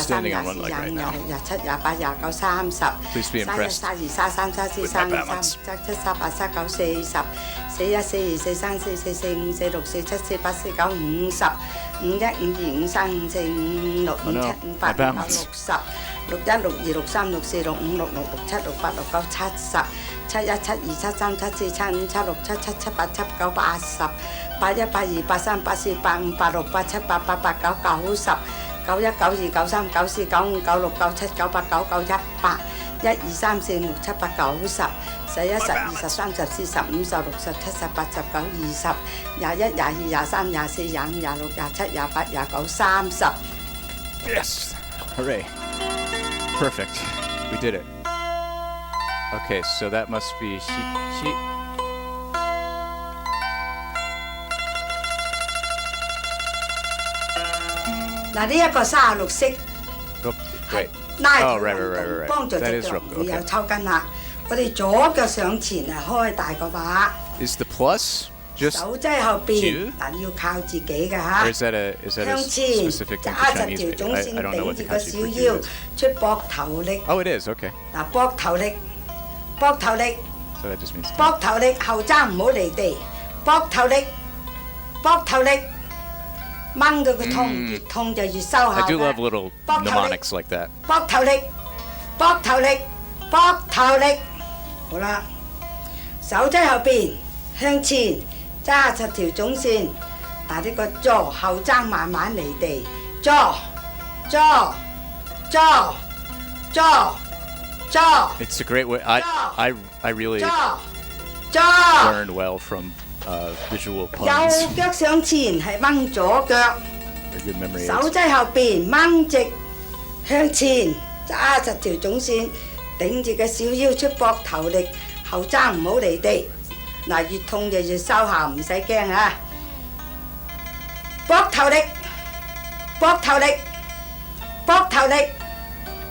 27、28、29、30、Please be 31、impressed 32、33、34、with my 35、balance. 36、37、38、39、40、41、42、43、44、45、46、47、48、49、50、51、52、53、54、55、56、Oh no, 57、my 58、59、balance. 60、61、62、63、64、65、66、67、68、69、70、71、72、73、74、75、76、77、78、79、80、81、82、83、84、85、86、87、88、89、90、91、91、92、93、94、95、96、97、98、99、100、1、2、3、4、5、6、7、8、9、10、11、12、13、14、15、16、17、18、19、20、21、22、23、24、25、26、27、28、29、30。Yes! Hooray. Perfect. We did it. Okay, so that must be she.嗱，呢一個36式 Wait. 拉條 Oh, right, 運 right, right, 動， right. 幫助 That 隻 is 腳 rope. 唔會有 Okay. 抽筋啦。我哋左腳上前啊，開大個把， Is the plus just 手擠後邊， two? 嗱要靠自己嘅 or 嚇。 is that a 向前 specific thing 揸 for 實 Chinese 條 music? 總 I 線， don't know 頂 what 住 the 個 kanji 小 for 腰 two is. 出膊頭力。 Oh, it is. Okay. 嗱，膊頭力，膊頭力， So that just means 膊頭力，後踭唔好離地，膊頭力，膊頭力，掹到佢痛，越痛就越收效 I do 嘅 love little Bok tao mnemonics like that. 膊頭力，膊頭力，膊頭力，好啦，手擠後邊，向前揸實條總線，嗱呢個坐後踭慢慢離地，坐，坐，坐，坐，坐， It's a great way. I really 坐，坐。 learned well from visual 右 puns. 腳上前係掹左腳， They're good memory 手 aids. 擠後邊掹直向前揸實條總線，頂住個小腰出膊頭力，後踭唔好離地。嗱，越痛就越收效，唔使驚啊！膊頭力，膊頭力，膊頭力，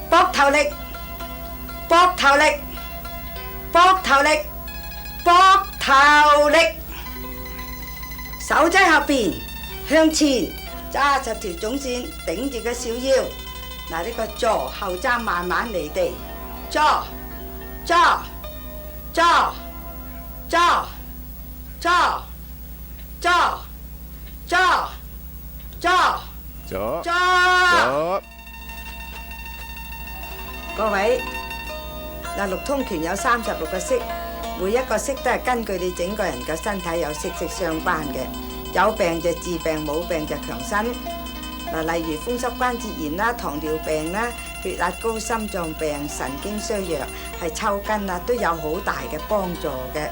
膊頭力，膊頭力，膊頭力，膊頭力。手擠後邊，向前揸實條總線，頂住個小腰。嗱，呢個坐後踭慢慢離地，坐，坐，坐，坐，坐，坐，坐，坐， So, 坐。 so, 各位，嗱，六通拳有36個式，每一個式都係根據你整個人嘅身體有息息相關嘅。有病就治病，冇病就強身。嗱，例如風濕關節炎啦、糖尿病啦、血壓高、心臟病、神經衰弱、係抽筋啊，都有好大嘅幫助嘅。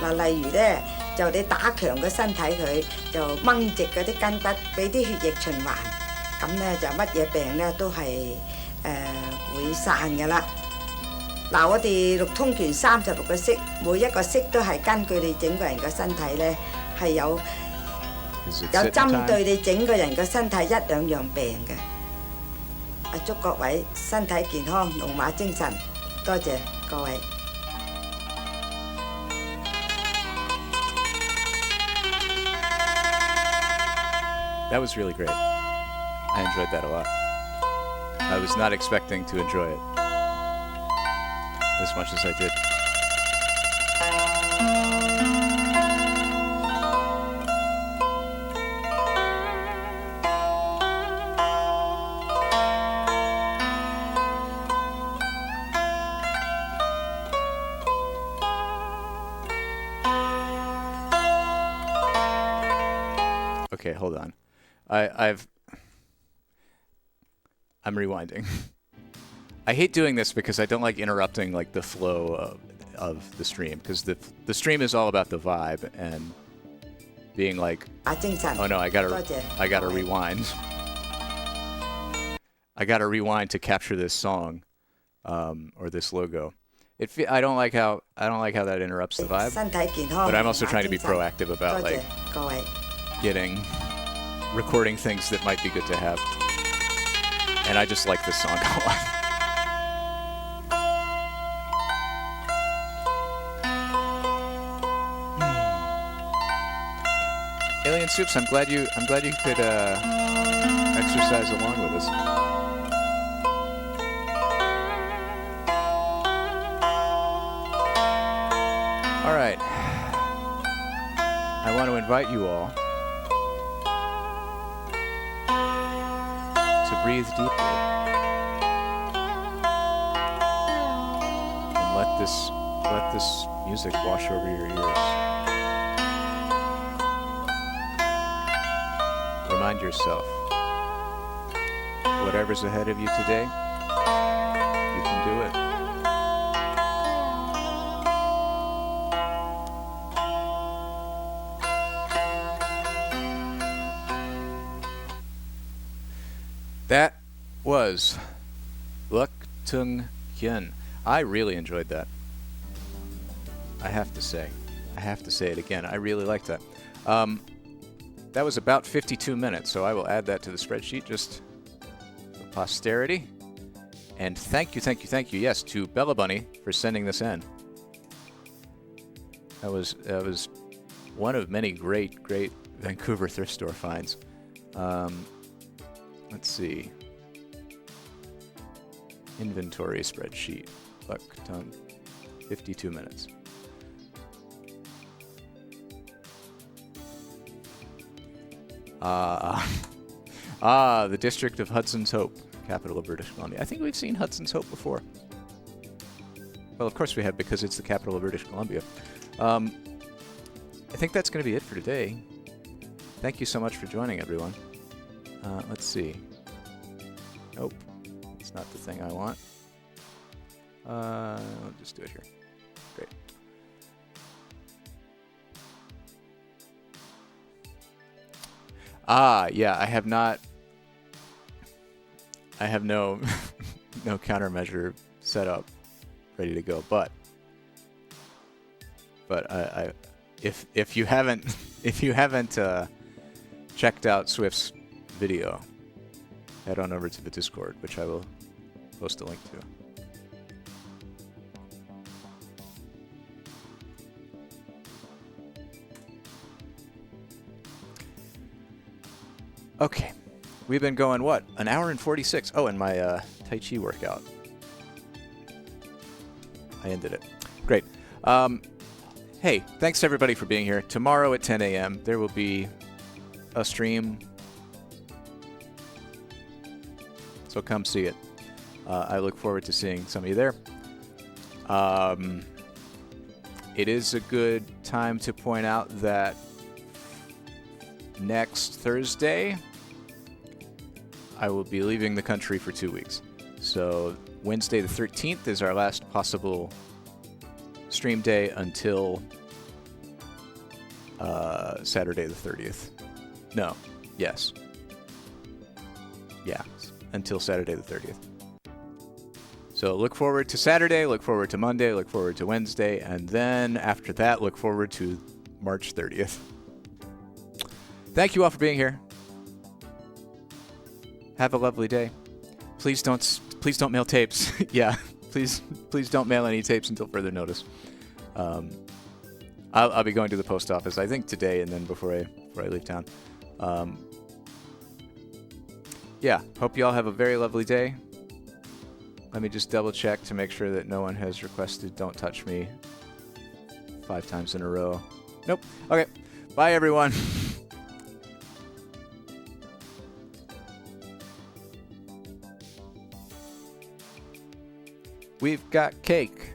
嗱，例如咧，就你打強個身體佢，就掹直嗰啲筋骨，俾啲血液循環，咁咧就乜嘢病咧都係會散嘅啦。嗱，我哋六通拳36個式，每一個式都係根據你整個人嘅身體咧，係有 is it 有 sitting 針 time? 對你整個人嘅身體一兩樣病嘅。祝各位身體健康，龍馬精神，多謝各位。That was really great. I enjoyed that a lot. I was not expecting to enjoy it as much as I did. Okay, hold on. I'm rewinding. I hate doing this because I don't like interrupting like the flow of the stream, because the stream is all about the vibe and being like, 精神。 oh no, I 多 gotta 謝各位。 rewind. I gotta rewind to capture this song, or this logo. I don't like how that interrupts the vibe. 身體健康。 But I'm also 龍馬 trying to be 精神。 proactive 多 about 謝 like 各位。 recording things that might be good to have. And I just like this song a lot. Alien Soups, I'm glad you could exercise along with us. All right. I want to invite you all to breathe deeply and let this music wash over your ears. Remind yourself whatever's ahead of you today, you can do it. That was Tung, Kuen. I really enjoyed that. I have to say. I have to say it again. I really liked that. That was about 52 minutes, so I will add that to the spreadsheet just for posterity. And thank you, yes, to Bella Bunny for sending this in. That was one of many great Vancouver thrift store finds. Let's see. Inventory spreadsheet. Tung. 52 minutes. The District of Hudson's Hope, capital of British Columbia. I think we've seen Hudson's Hope before. Well, of course we have, because it's the capital of British Columbia. I think that's going to be it for today. Thank you so much for joining, everyone. Let's see. Nope. It's not the thing I want. I'll just do it here. Great. Yeah, I have no no countermeasure set up ready to go, but if you haven't checked out Swift's video, head on over to the Discord, which I will post a link to. Okay, we've been going, what, an hour and 46? Oh, and my Tai Chi workout. I ended it. Great. Hey, thanks everybody for being here. Tomorrow at 10 a.m. there will be a stream, so come see it. I look forward to seeing some of you there. It is a good time to point out that next Thursday, I will be leaving the country for 2 weeks. So Wednesday the 13th is our last possible stream day until Saturday the 30th. No. Yes. Yeah. Until Saturday the 30th. So look forward to Saturday, look forward to Monday, look forward to Wednesday, and then after that, look forward to March 30th. Thank you all for being here. Have a lovely day. Please don't mail tapes. Yeah, please don't mail any tapes until further notice. I'll be going to the post office, I think today, and then before I leave town. Yeah, hope you all have a very lovely day. Let me just double check to make sure that no one has requested "Don't touch me" 5 times in a row. Nope. Okay. Bye, everyone. We've got cake.